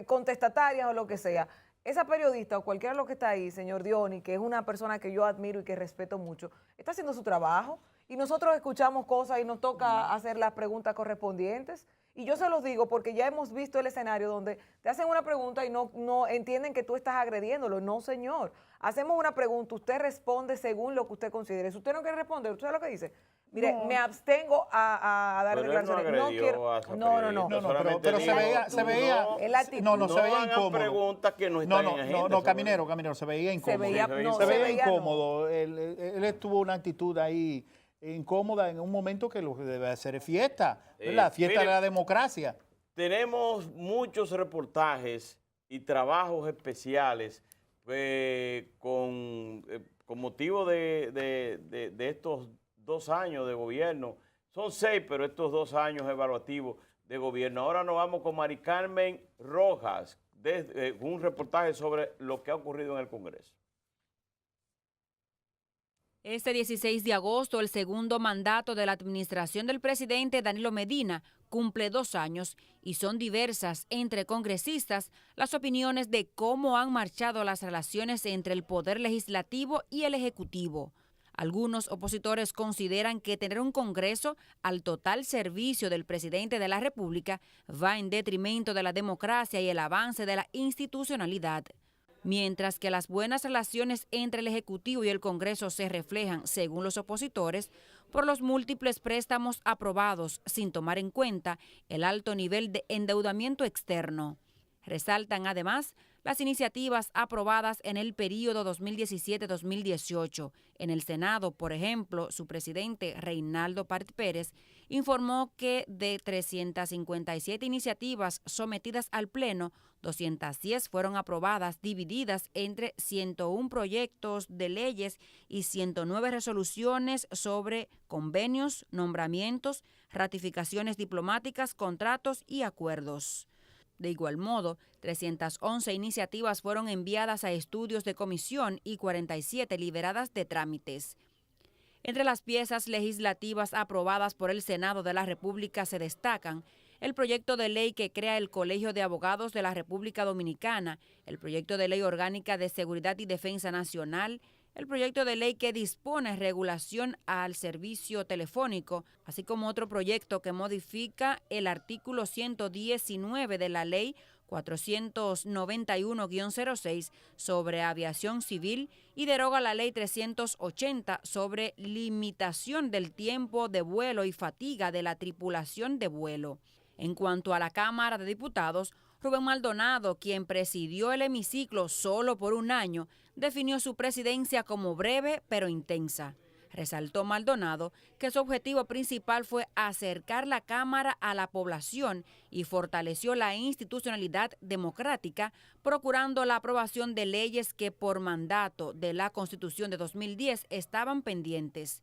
Contestatarias o lo que sea. Esa periodista o cualquiera de los que está ahí, señor Dionis, que es una persona que yo admiro y que respeto mucho, está haciendo su trabajo y nosotros escuchamos cosas y nos toca hacer las preguntas correspondientes. Y yo se los digo porque ya hemos visto el escenario donde te hacen una pregunta y no entienden que tú estás agrediéndolo. No, señor. Hacemos una pregunta, usted responde según lo que usted considere. Si usted no quiere responder, ¿usted sabe lo que dice? Mire, me abstengo a dar declaraciones. No quiero. No, pero se veía se veía incómodo. Preguntas que no están en agenda. No, caminero, se veía incómodo. Se veía incómodo. Él estuvo una actitud ahí incómoda en un momento que lo que debe hacer es fiesta, la fiesta de la democracia. Tenemos muchos reportajes y trabajos especiales con motivo de estos 2 años de gobierno. Son 6, pero estos 2 años evaluativos de gobierno. Ahora nos vamos con Mari Carmen Rojas, un reportaje sobre lo que ha ocurrido en el Congreso. Este 16 de agosto, el segundo mandato de la administración del presidente Danilo Medina cumple 2 años y son diversas entre congresistas las opiniones de cómo han marchado las relaciones entre el Poder Legislativo y el Ejecutivo. Algunos opositores consideran que tener un Congreso al total servicio del presidente de la República va en detrimento de la democracia y el avance de la institucionalidad. Mientras que las buenas relaciones entre el Ejecutivo y el Congreso se reflejan, según los opositores, por los múltiples préstamos aprobados sin tomar en cuenta el alto nivel de endeudamiento externo. Resaltan además las iniciativas aprobadas en el período 2017-2018. En el Senado, por ejemplo, su presidente Reinaldo Pared Pérez informó que de 357 iniciativas sometidas al Pleno, 210 fueron aprobadas, divididas entre 101 proyectos de leyes y 109 resoluciones sobre convenios, nombramientos, ratificaciones diplomáticas, contratos y acuerdos. De igual modo, 311 iniciativas fueron enviadas a estudios de comisión y 47 liberadas de trámites. Entre las piezas legislativas aprobadas por el Senado de la República se destacan el proyecto de ley que crea el Colegio de Abogados de la República Dominicana, el proyecto de ley orgánica de Seguridad y Defensa Nacional, el proyecto de ley que dispone regulación al servicio telefónico, así como otro proyecto que modifica el artículo 119 de la Ley 491-06 sobre aviación civil y deroga la Ley 380 sobre limitación del tiempo de vuelo y fatiga de la tripulación de vuelo. En cuanto a la Cámara de Diputados, Rubén Maldonado, quien presidió el hemiciclo solo por 1 año, definió su presidencia como breve pero intensa. Resaltó Maldonado que su objetivo principal fue acercar la Cámara a la población y fortaleció la institucionalidad democrática, procurando la aprobación de leyes que por mandato de la Constitución de 2010 estaban pendientes.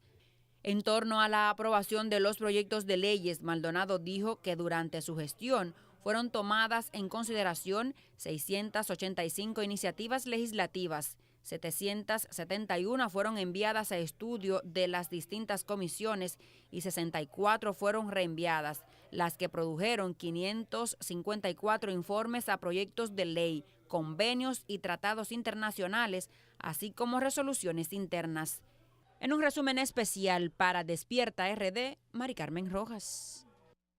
En torno a la aprobación de los proyectos de leyes, Maldonado dijo que durante su gestión fueron tomadas en consideración 685 iniciativas legislativas, 771 fueron enviadas a estudio de las distintas comisiones y 64 fueron reenviadas, las que produjeron 554 informes a proyectos de ley, convenios y tratados internacionales, así como resoluciones internas. En un resumen especial para Despierta RD, Mari Carmen Rojas.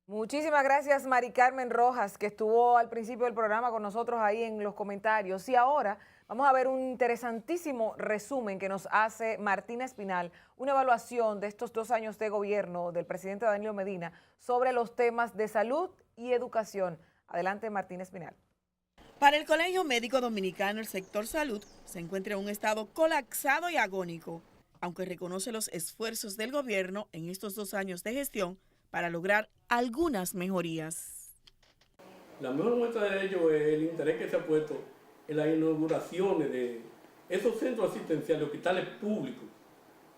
Muchísimas gracias, Mari Carmen Rojas, que estuvo al principio del programa con nosotros ahí en los comentarios. Y ahora vamos a ver un interesantísimo resumen que nos hace Martina Espinal, una evaluación de estos 2 años de gobierno del presidente Danilo Medina sobre los temas de salud y educación. Adelante, Martina Espinal. Para el Colegio Médico Dominicano, el sector salud se encuentra en un estado colapsado y agónico, aunque reconoce los esfuerzos del gobierno en estos 2 años de gestión para lograr algunas mejorías. La mejor muestra de ello es el interés que se ha puesto en las inauguraciones de esos centros asistenciales, hospitales públicos,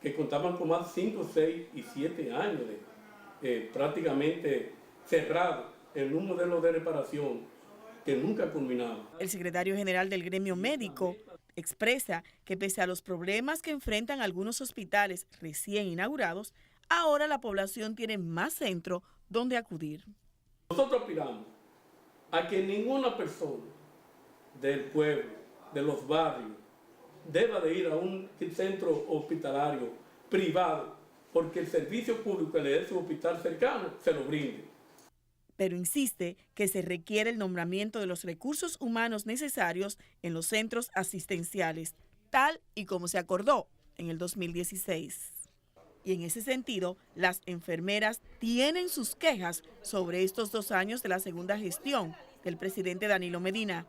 que contaban con más de 5, 6 y 7 años de prácticamente cerrado en un modelo de reparación que nunca ha culminado. El secretario general del gremio médico expresa que pese a los problemas que enfrentan algunos hospitales recién inaugurados, ahora la población tiene más centro donde acudir. Nosotros aspiramos a que ninguna persona del pueblo, de los barrios, deba de ir a un centro hospitalario privado porque el servicio público que le dé su hospital cercano se lo brinde. Pero insiste que se requiere el nombramiento de los recursos humanos necesarios en los centros asistenciales, tal y como se acordó en el 2016. Y en ese sentido, las enfermeras tienen sus quejas sobre estos 2 años de la segunda gestión del presidente Danilo Medina.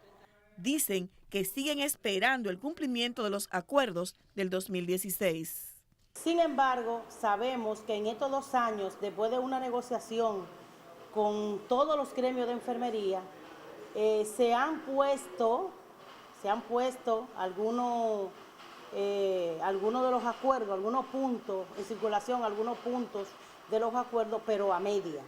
Dicen que siguen esperando el cumplimiento de los acuerdos del 2016. Sin embargo, sabemos que en estos 2 años, después de una negociación con todos los gremios de enfermería, se han puesto algunos de los acuerdos, algunos puntos en circulación, algunos puntos de los acuerdos, pero a media.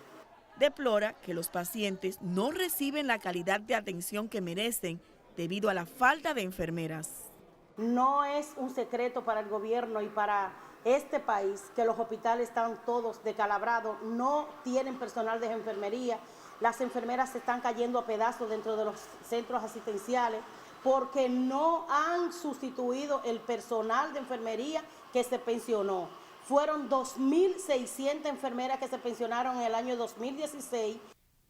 Deplora que los pacientes no reciben la calidad de atención que merecen debido a la falta de enfermeras. No es un secreto para el gobierno y para este país que los hospitales están todos descalabrados, no tienen personal de enfermería, las enfermeras se están cayendo a pedazos dentro de los centros asistenciales porque no han sustituido el personal de enfermería que se pensionó. Fueron 2.600 enfermeras que se pensionaron en el año 2016.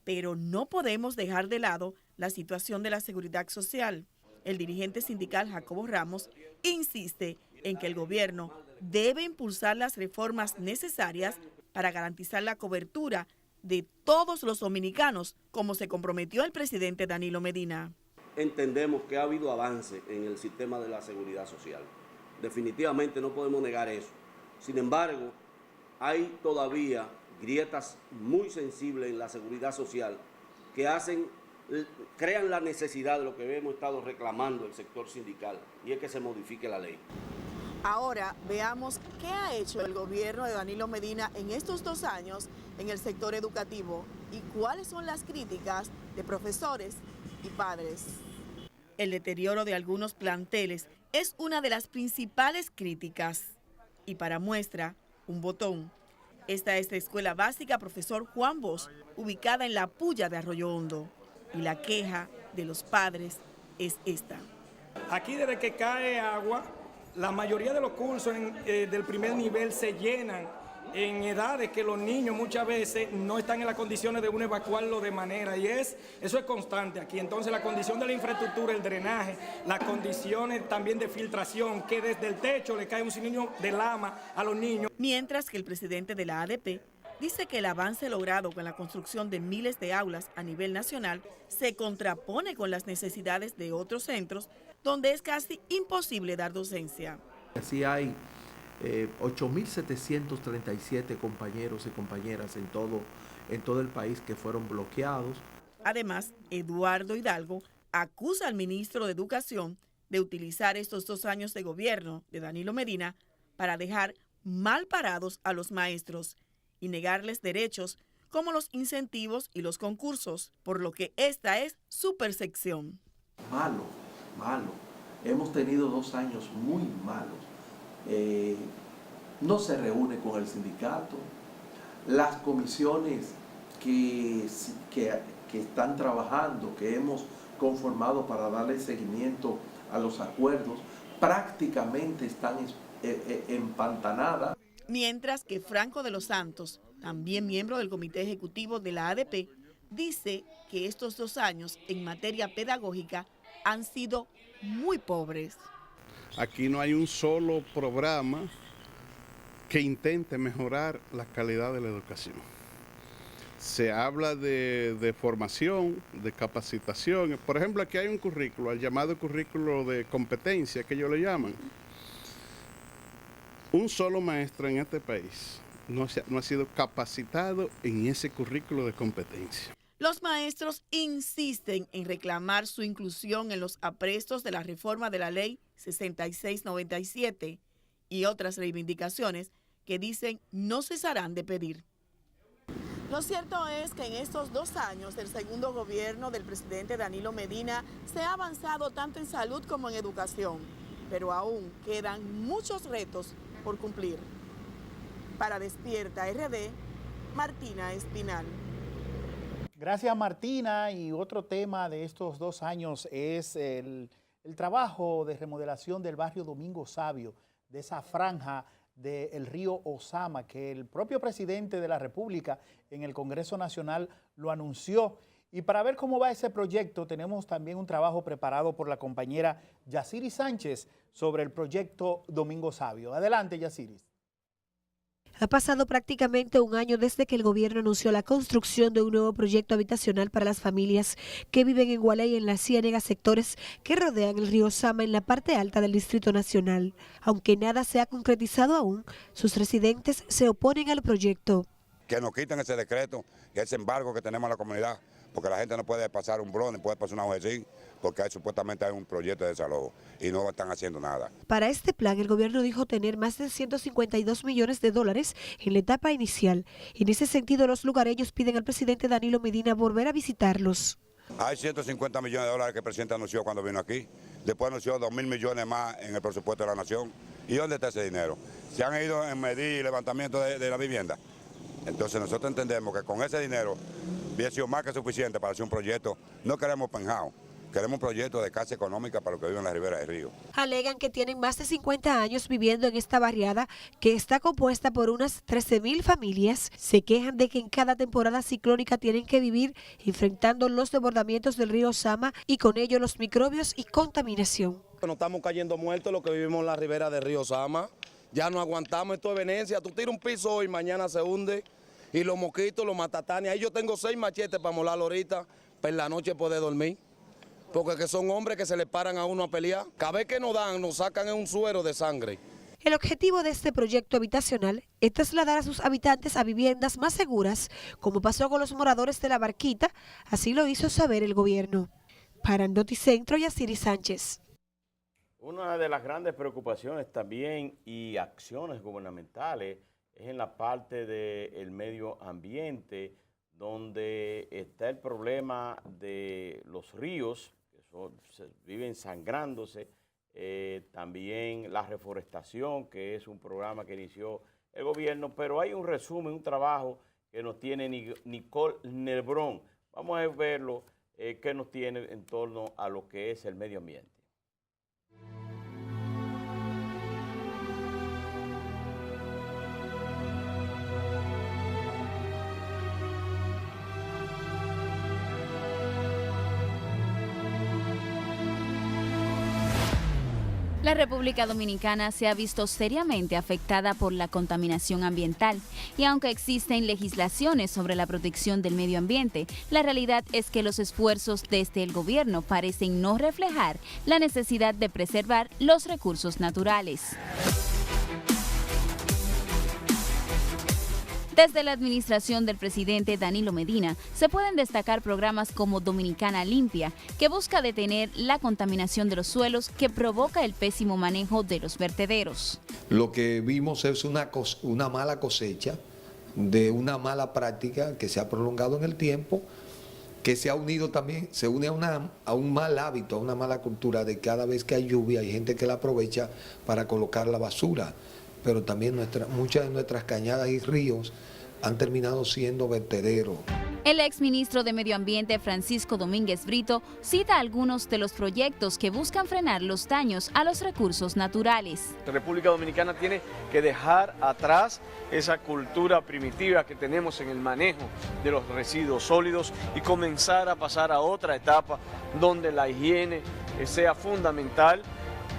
Pero no podemos dejar de lado la situación de la seguridad social. El dirigente sindical Jacobo Ramos insiste en que el gobierno debe impulsar las reformas necesarias para garantizar la cobertura de todos los dominicanos, como se comprometió el presidente Danilo Medina. Entendemos que ha habido avance en el sistema de la seguridad social. Definitivamente no podemos negar eso. Sin embargo, hay todavía grietas muy sensibles en la seguridad social que crean la necesidad de lo que hemos estado reclamando el sector sindical, y es que se modifique la ley. Ahora veamos qué ha hecho el gobierno de Danilo Medina en estos 2 años en el sector educativo y cuáles son las críticas de profesores y padres. El deterioro de algunos planteles es una de las principales críticas. Y para muestra, un botón. Esta es la escuela básica Profesor Juan Bosch, ubicada en la Puya de Arroyo Hondo. Y la queja de los padres es esta. Aquí desde que cae agua, la mayoría de los cursos del primer nivel se llenan en edades que los niños muchas veces no están en las condiciones de uno evacuarlo de manera, y eso es constante aquí. Entonces la condición de la infraestructura, el drenaje, las condiciones también de filtración, que desde el techo le cae un sinnúmero de lama a los niños. Mientras que el presidente de la ADP dice que el avance logrado con la construcción de miles de aulas a nivel nacional se contrapone con las necesidades de otros centros donde es casi imposible dar docencia. Sí hay 8.737 compañeros y compañeras en todo el país que fueron bloqueados. Además, Eduardo Hidalgo acusa al ministro de Educación de utilizar estos 2 años de gobierno de Danilo Medina para dejar mal parados a los maestros y negarles derechos como los incentivos y los concursos, por lo que esta es su percepción. Malo. Hemos tenido 2 años muy malos. No se reúne con el sindicato. Las comisiones que están trabajando, que hemos conformado para darle seguimiento a los acuerdos, prácticamente están empantanadas. Mientras que Franco de los Santos, también miembro del Comité Ejecutivo de la ADP, dice que estos 2 años en materia pedagógica han sido muy pobres. Aquí no hay un solo programa que intente mejorar la calidad de la educación. Se habla de formación, de capacitación. Por ejemplo, aquí hay un currículo, el llamado currículo de competencia, que ellos le llaman. Un solo maestro en este país no ha sido capacitado en ese currículo de competencia. Los maestros insisten en reclamar su inclusión en los aprestos de la reforma de la Ley 6697 y otras reivindicaciones que dicen no cesarán de pedir. Lo cierto es que en estos 2 años del segundo gobierno del presidente Danilo Medina se ha avanzado tanto en salud como en educación, pero aún quedan muchos retos por cumplir. Para Despierta RD, Martina Espinal. Gracias, Martina. Y otro tema de estos 2 años es el trabajo de remodelación del barrio Domingo Sabio, de esa franja del río Osama, que el propio presidente de la República en el Congreso Nacional lo anunció. Y para ver cómo va ese proyecto, tenemos también un trabajo preparado por la compañera Yaciris Sánchez sobre el proyecto Domingo Sabio. Adelante, Yaciris. Ha pasado prácticamente 1 año desde que el gobierno anunció la construcción de un nuevo proyecto habitacional para las familias que viven en Gualey y en la Ciénega, sectores que rodean el río Sama en la parte alta del Distrito Nacional. Aunque nada se ha concretizado aún, sus residentes se oponen al proyecto. Que nos quiten ese decreto y ese embargo que tenemos en la comunidad, porque la gente no puede pasar un blog, ni puede pasar una OEC, porque supuestamente hay un proyecto de desalojo y no están haciendo nada. Para este plan, el gobierno dijo tener más de $152 millones en la etapa inicial. En ese sentido, los lugareños piden al presidente Danilo Medina volver a visitarlos. Hay $150 millones que el presidente anunció cuando vino aquí. Después anunció 2.000 millones más en el presupuesto de la nación. ¿Y dónde está ese dinero? Se han ido en medir levantamiento de la vivienda. Entonces nosotros entendemos que con ese dinero hubiera sido más que suficiente para hacer un proyecto. No queremos penthouse, queremos un proyecto de casa económica para los que viven en la ribera del río. Alegan que tienen más de 50 años viviendo en esta barriada, que está compuesta por unas 13.000 familias. Se quejan de que en cada temporada ciclónica tienen que vivir enfrentando los desbordamientos del río Sama y con ello los microbios y contaminación. Nos estamos cayendo muertos los que vivimos en la ribera del río Sama. Ya no aguantamos esto de Venecia. Tú tiras un piso hoy, mañana se hunde. Y los mosquitos, los matatanes. Ahí yo tengo 6 machetes para molarlo ahorita, para en la noche poder dormir. Porque que son hombres que se le paran a uno a pelear. Cada vez que nos dan, nos sacan en un suero de sangre. El objetivo de este proyecto habitacional es trasladar a sus habitantes a viviendas más seguras, como pasó con los moradores de La Barquita. Así lo hizo saber el gobierno. Para Noticentro, Yaciris Sánchez. Una de las grandes preocupaciones también y acciones gubernamentales es en la parte del medio ambiente, donde está el problema de los ríos, que viven sangrándose, también la reforestación, que es un programa que inició el gobierno, pero hay un resumen, un trabajo que nos tiene Nicole Nebrón. Vamos a verlo, que nos tiene en torno a lo que es el medio ambiente. La República Dominicana se ha visto seriamente afectada por la contaminación ambiental y aunque existen legislaciones sobre la protección del medio ambiente, la realidad es que los esfuerzos desde el gobierno parecen no reflejar la necesidad de preservar los recursos naturales. Desde la administración del presidente Danilo Medina se pueden destacar programas como Dominicana Limpia, que busca detener la contaminación de los suelos que provoca el pésimo manejo de los vertederos. Lo que vimos es una mala cosecha de una mala práctica que se ha prolongado en el tiempo, que se ha unido también, se une a un mal hábito, a una mala cultura de cada vez que hay lluvia hay gente que la aprovecha para colocar la basura, pero también muchas de nuestras cañadas y ríos han terminado siendo vertederos. El exministro de Medio Ambiente, Francisco Domínguez Brito, cita algunos de los proyectos que buscan frenar los daños a los recursos naturales. La República Dominicana tiene que dejar atrás esa cultura primitiva que tenemos en el manejo de los residuos sólidos y comenzar a pasar a otra etapa donde la higiene sea fundamental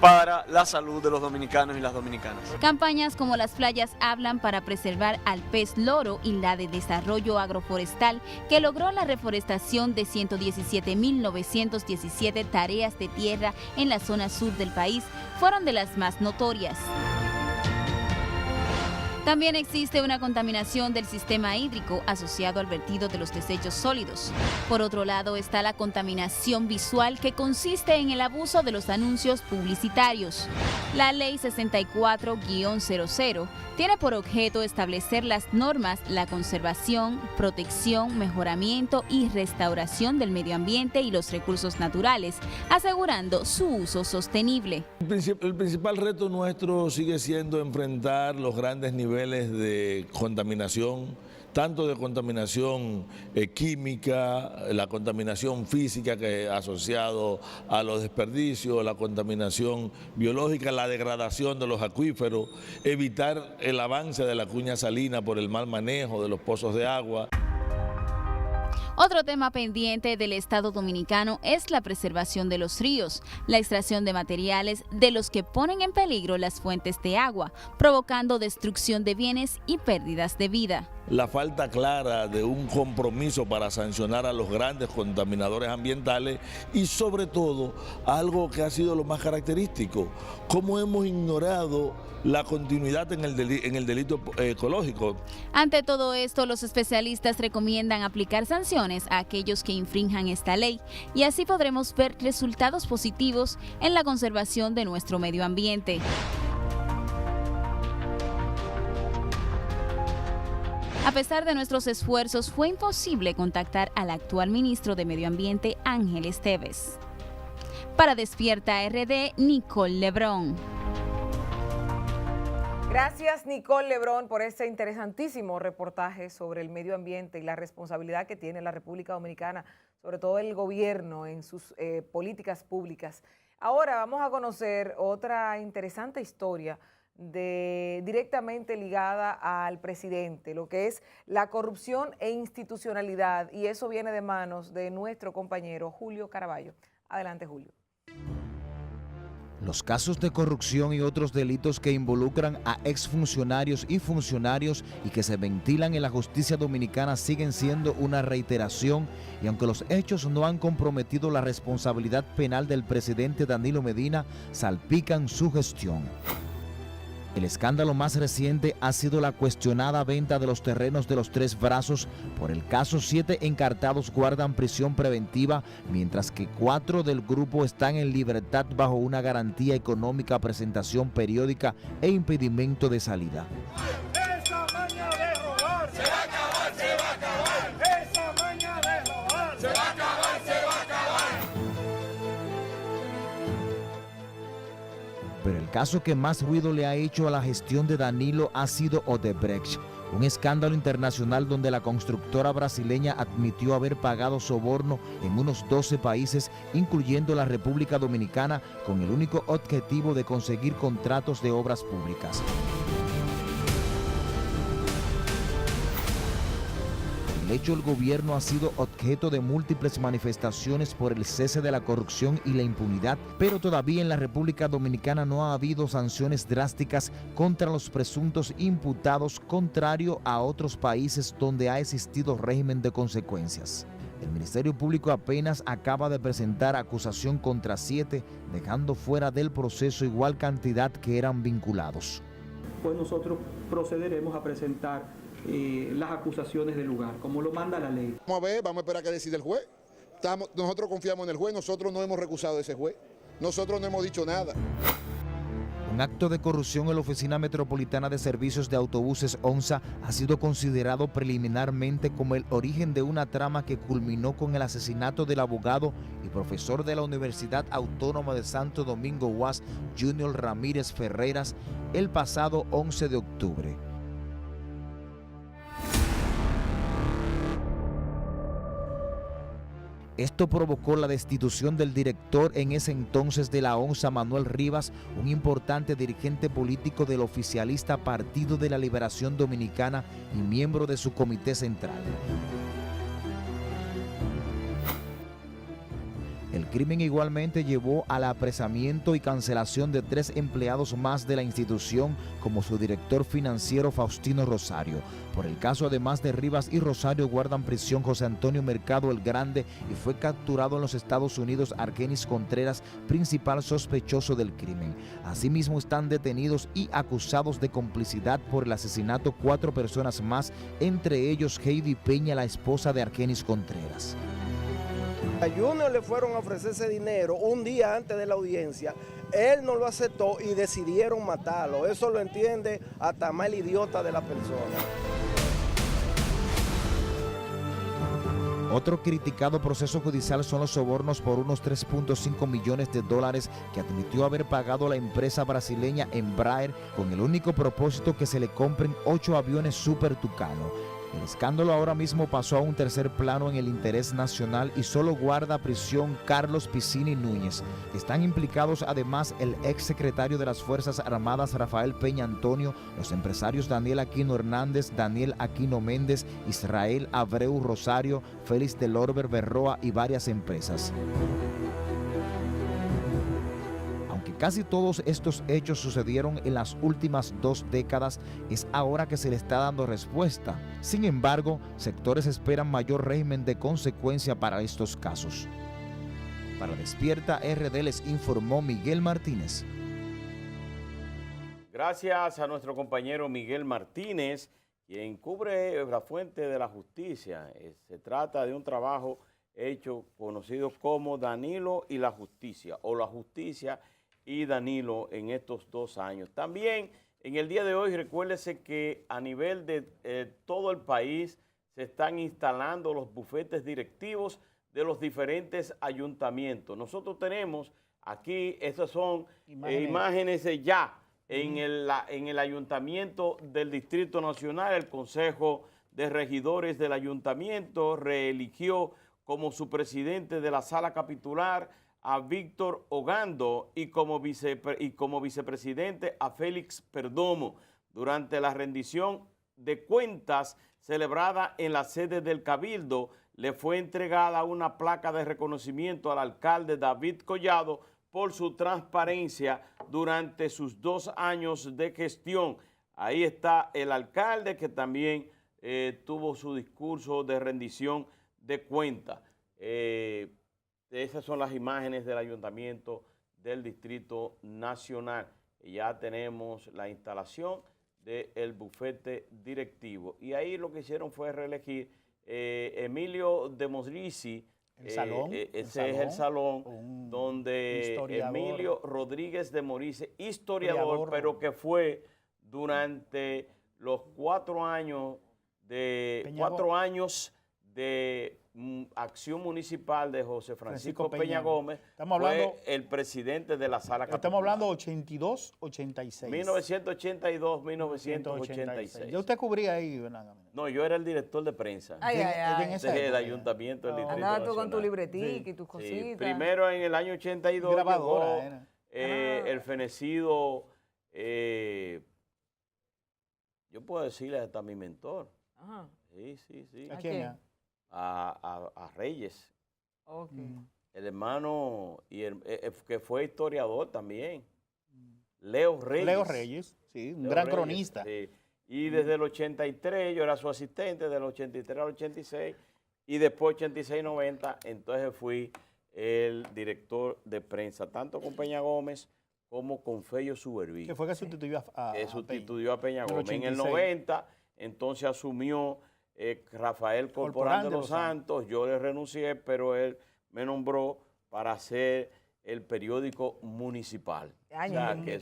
para la salud de los dominicanos y las dominicanas. Campañas como las playas hablan para preservar al pez loro y la de desarrollo agroforestal, que logró la reforestación de 117.917 tareas de tierra en la zona sur del país, fueron de las más notorias. También existe una contaminación del sistema hídrico asociado al vertido de los desechos sólidos. Por otro lado está la contaminación visual, que consiste en el abuso de los anuncios publicitarios. La Ley 64-00 tiene por objeto establecer las normas, la conservación, protección, mejoramiento y restauración del medio ambiente y los recursos naturales, asegurando su uso sostenible. El principal reto nuestro sigue siendo enfrentar los grandes niveles de contaminación, tanto de contaminación química, la contaminación física que asociado a los desperdicios, la contaminación biológica, la degradación de los acuíferos, evitar el avance de la cuña salina por el mal manejo de los pozos de agua. Otro tema pendiente del Estado dominicano es la preservación de los ríos, la extracción de materiales de los que ponen en peligro las fuentes de agua, provocando destrucción de bienes y pérdidas de vida. La falta clara de un compromiso para sancionar a los grandes contaminadores ambientales y sobre todo algo que ha sido lo más característico, cómo hemos ignorado la continuidad en el delito ecológico. Ante todo esto, los especialistas recomiendan aplicar sanciones a aquellos que infrinjan esta ley y así podremos ver resultados positivos en la conservación de nuestro medio ambiente. A pesar de nuestros esfuerzos, fue imposible contactar al actual ministro de Medio Ambiente, Ángel Esteves. Para Despierta RD, Nicole Lebrón. Gracias, Nicole Lebrón, por este interesantísimo reportaje sobre el medio ambiente y la responsabilidad que tiene la República Dominicana, sobre todo el gobierno en sus políticas públicas. Ahora vamos a conocer otra interesante historia directamente ligada al presidente, lo que es la corrupción e institucionalidad, y eso viene de manos de nuestro compañero Julio Caraballo. Adelante, Julio. Los casos de corrupción y otros delitos que involucran a exfuncionarios y funcionarios y que se ventilan en la justicia dominicana siguen siendo una reiteración, y aunque los hechos no han comprometido la responsabilidad penal del presidente Danilo Medina, salpican su gestión. El escándalo más reciente ha sido la cuestionada venta de los terrenos de los Tres Brazos. Por el caso, 7 encartados guardan prisión preventiva, mientras que 4 del grupo están en libertad bajo una garantía económica, presentación periódica e impedimento de salida. Esa maña de robar se va a acabar, se va a acabar. Esa maña de robar se va a acabar, se va a acabar. Pero el caso que más ruido le ha hecho a la gestión de Danilo ha sido Odebrecht, un escándalo internacional donde la constructora brasileña admitió haber pagado soborno en unos 12 países, incluyendo la República Dominicana, con el único objetivo de conseguir contratos de obras públicas. De hecho, el gobierno ha sido objeto de múltiples manifestaciones por el cese de la corrupción y la impunidad, pero todavía en la República Dominicana no ha habido sanciones drásticas contra los presuntos imputados, contrario a otros países donde ha existido régimen de consecuencias. El Ministerio Público apenas acaba de presentar acusación contra 7, dejando fuera del proceso igual cantidad que eran vinculados. Pues nosotros procederemos a presentar las acusaciones del lugar, como lo manda la ley. Vamos a ver, vamos a esperar que decida el juez. Nosotros confiamos en el juez, nosotros no hemos recusado a ese juez, nosotros no hemos dicho nada. Un acto de corrupción en la Oficina Metropolitana de Servicios de Autobuses ONSA ha sido considerado preliminarmente como el origen de una trama que culminó con el asesinato del abogado y profesor de la Universidad Autónoma de Santo Domingo UAS, Junior Ramírez Ferreras, el pasado 11 de octubre. Esto provocó la destitución del director en ese entonces de la ONSA, Manuel Rivas, un importante dirigente político del oficialista Partido de la Liberación Dominicana y miembro de su comité central. El crimen igualmente llevó al apresamiento y cancelación de 3 empleados más de la institución, como su director financiero Faustino Rosario. Por el caso, además de Rivas y Rosario, guardan prisión José Antonio Mercado el Grande y fue capturado en los Estados Unidos Argenis Contreras, principal sospechoso del crimen. Asimismo, están detenidos y acusados de complicidad por el asesinato 4 personas más, entre ellos Heidi Peña, la esposa de Argenis Contreras. A Junior le fueron a ofrecer ese dinero un día antes de la audiencia, él no lo aceptó y decidieron matarlo. Eso lo entiende hasta más el idiota de la persona. Otro criticado proceso judicial son los sobornos por unos 3.5 millones de dólares que admitió haber pagado la empresa brasileña Embraer con el único propósito que se le compren 8 aviones Super Tucano. El escándalo ahora mismo pasó a un tercer plano en el interés nacional y solo guarda prisión Carlos Piscini Núñez. Están implicados además el exsecretario de las Fuerzas Armadas Rafael Peña Antonio, los empresarios Daniel Aquino Hernández, Daniel Aquino Méndez, Israel Abreu Rosario, Félix del Orber Berroa y varias empresas. Casi todos estos hechos sucedieron en las últimas 2 décadas, es ahora que se le está dando respuesta. Sin embargo, sectores esperan mayor régimen de consecuencia para estos casos. Para Despierta RD les informó Miguel Martínez. Gracias a nuestro compañero Miguel Martínez, quien cubre la fuente de la justicia. Se trata de un trabajo hecho conocido como Danilo y la Justicia, o la Justicia y Danilo en estos 2 años. También en el día de hoy recuérdese que a nivel de todo el país se están instalando los bufetes directivos de los diferentes ayuntamientos. Nosotros tenemos aquí, estas son imágenes ya en el ayuntamiento del Distrito Nacional. El Consejo de Regidores del ayuntamiento reeligió como su presidente de la sala capitular a Víctor Ogando y como vicepresidente a Félix Perdomo. Durante la rendición de cuentas celebrada en la sede del Cabildo, le fue entregada una placa de reconocimiento al alcalde David Collado por su transparencia durante sus 2 años de gestión. Ahí está el alcalde que también tuvo su discurso de rendición de cuentas. Esas son las imágenes del ayuntamiento del Distrito Nacional. Ya tenemos la instalación del bufete directivo. Y ahí lo que hicieron fue reelegir Emilio de Morici. Ese es el salón donde Emilio Rodríguez de Morici, historiador, pero que fue durante los 4 años de acción municipal de José Francisco Peña Gómez, fue el presidente de la sala capitular. Estamos hablando 82, 86. 1982, 1986. ¿Ya usted cubría ahí, verdad? No, yo era el director de prensa. Del ayuntamiento del Distrito Nacional. Andaba tú con tu libretica y tus cositas. Sí, primero en el año 82 llegó el fenecido, yo puedo decirle hasta mi mentor. Ajá. Sí. ¿A quién? A Reyes, el hermano, que fue historiador también, Leo Reyes. Sí, un gran cronista. Sí. Y desde el 83 yo era su asistente, del 83 al 86, y después 86-90, entonces fui el director de prensa, tanto con Peña Gómez como con Fello Suberví. Que fue que sustituyó a Peña Gómez. En el 90... entonces asumió Rafael Corporán de los Santos, yo le renuncié, pero él me nombró para hacer el periódico municipal. Ay, O sea, qué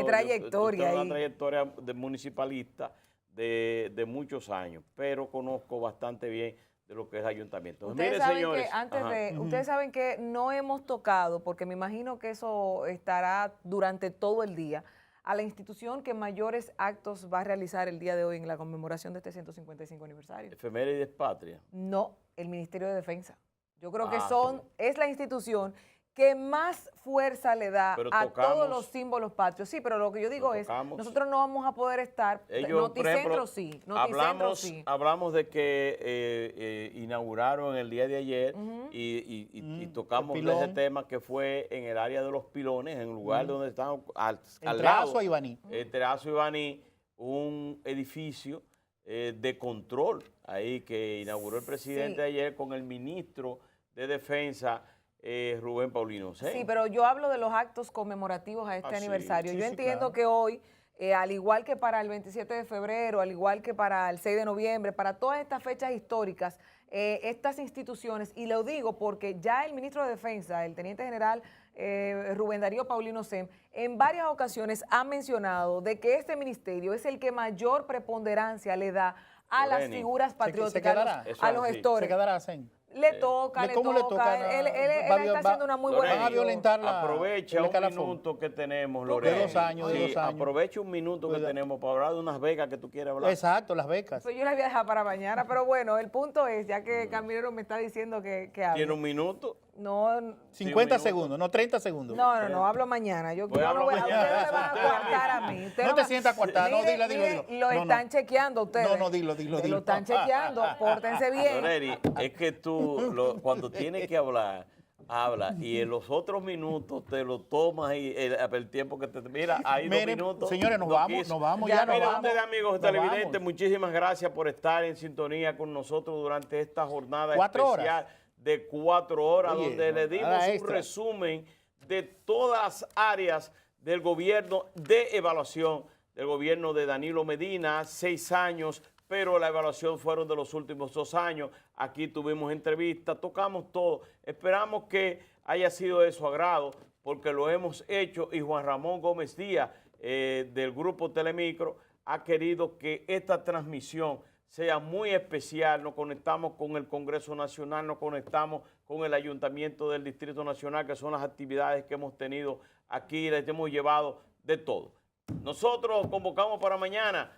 trayectoria yo tengo ahí. una trayectoria de municipalista de muchos años, pero conozco bastante bien de lo que es ayuntamiento. Ustedes Mire, saben señores, que antes ajá. de, ustedes saben que no hemos tocado, porque me imagino que eso estará durante todo el día, a la institución que mayores actos va a realizar el día de hoy en la conmemoración de este 155 aniversario. Efemérides Patria. No, el Ministerio de Defensa. Yo creo que Sí. es la institución que más fuerza le da Pero a tocamos- todos los símbolos patrios. Sí, pero lo que yo digo es, tocamos. nosotros no vamos a poder estar, Ellos, por ejemplo, Noticentro sí, Noticentro sí. hablamos de que inauguraron el día de ayer y tocamos el de ese pilón. tema que fue en el área de los pilones, en el lugar donde están al Entre lado. Azua y Baní. Entre Azua y Baní, un edificio de control ahí que inauguró el presidente Sí. ayer con el ministro de Defensa, Rubén Paulino. Sí, pero yo hablo de los actos conmemorativos a este Ah, sí. aniversario. Sí, Yo sí, entiendo claro. que hoy, al igual que para el 27 de febrero, al igual que para el 6 de noviembre, para todas estas fechas históricas, estas instituciones, y lo digo porque ya el ministro de Defensa, el teniente general Rubén Darío Paulino Sem, en varias ocasiones ha mencionado de que este ministerio es el que mayor preponderancia le da a las Loreni. figuras patrióticas, quedará? a los gestores. ¿Se quedará Sen? Le toca, le ¿Cómo toca. le toca? Él está haciendo una muy buena Van a gestión. violentar la... Aprovecha el un escalafón. minuto que tenemos, De Lorena. 2 años, de Sí, 2 años. aprovecha un minuto que tenemos para hablar de unas becas que tú quieres hablar. Exacto, las becas. Pues yo la voy a dejar para mañana, pero bueno, el punto es, ya que Camilero me está diciendo que hable. ¿Tiene un minuto? No, 50 segundos, no 30 segundos. no, hablo mañana. Yo Pues no hablo voy a, mañana. ustedes me van a coartar a mí. Ustedes No te me- sientas coartada, no, Mire, dilo. mire, Lo No, están chequeando ustedes. No, dilo. Lo están chequeando, pórtense bien. Loreni, es que tú, cuando tienes que habla, y en los otros minutos te lo tomas y el tiempo que te... Mira, hay Miren, 2 minutos. señores, nos no vamos, quiso. nos vamos, ya nos Mira, vamos. ustedes, amigos Nos televidentes, vamos. muchísimas gracias por estar en sintonía con nosotros durante esta jornada 4 horas. especial de 4 horas, Oye, donde le dimos nada un extra. resumen de todas las áreas del gobierno de evaluación del gobierno de Danilo Medina, 6 años, pero la evaluación fueron de los últimos 2 años. Aquí tuvimos entrevistas, tocamos todo. Esperamos que haya sido de su agrado, porque lo hemos hecho y Juan Ramón Gómez Díaz, del grupo Telemicro, ha querido que esta transmisión sea muy especial. Nos conectamos con el Congreso Nacional, nos conectamos con el Ayuntamiento del Distrito Nacional, que son las actividades que hemos tenido aquí, les hemos llevado de todo. Nosotros convocamos para mañana,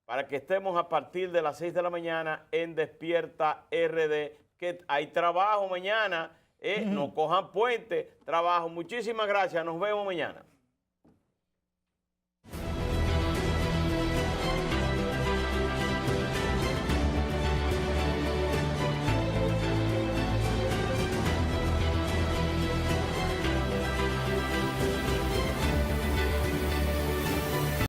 para que estemos a partir de las 6 de la mañana en Despierta RD, que hay trabajo mañana, no cojan puente, trabajo. Muchísimas gracias, nos vemos mañana.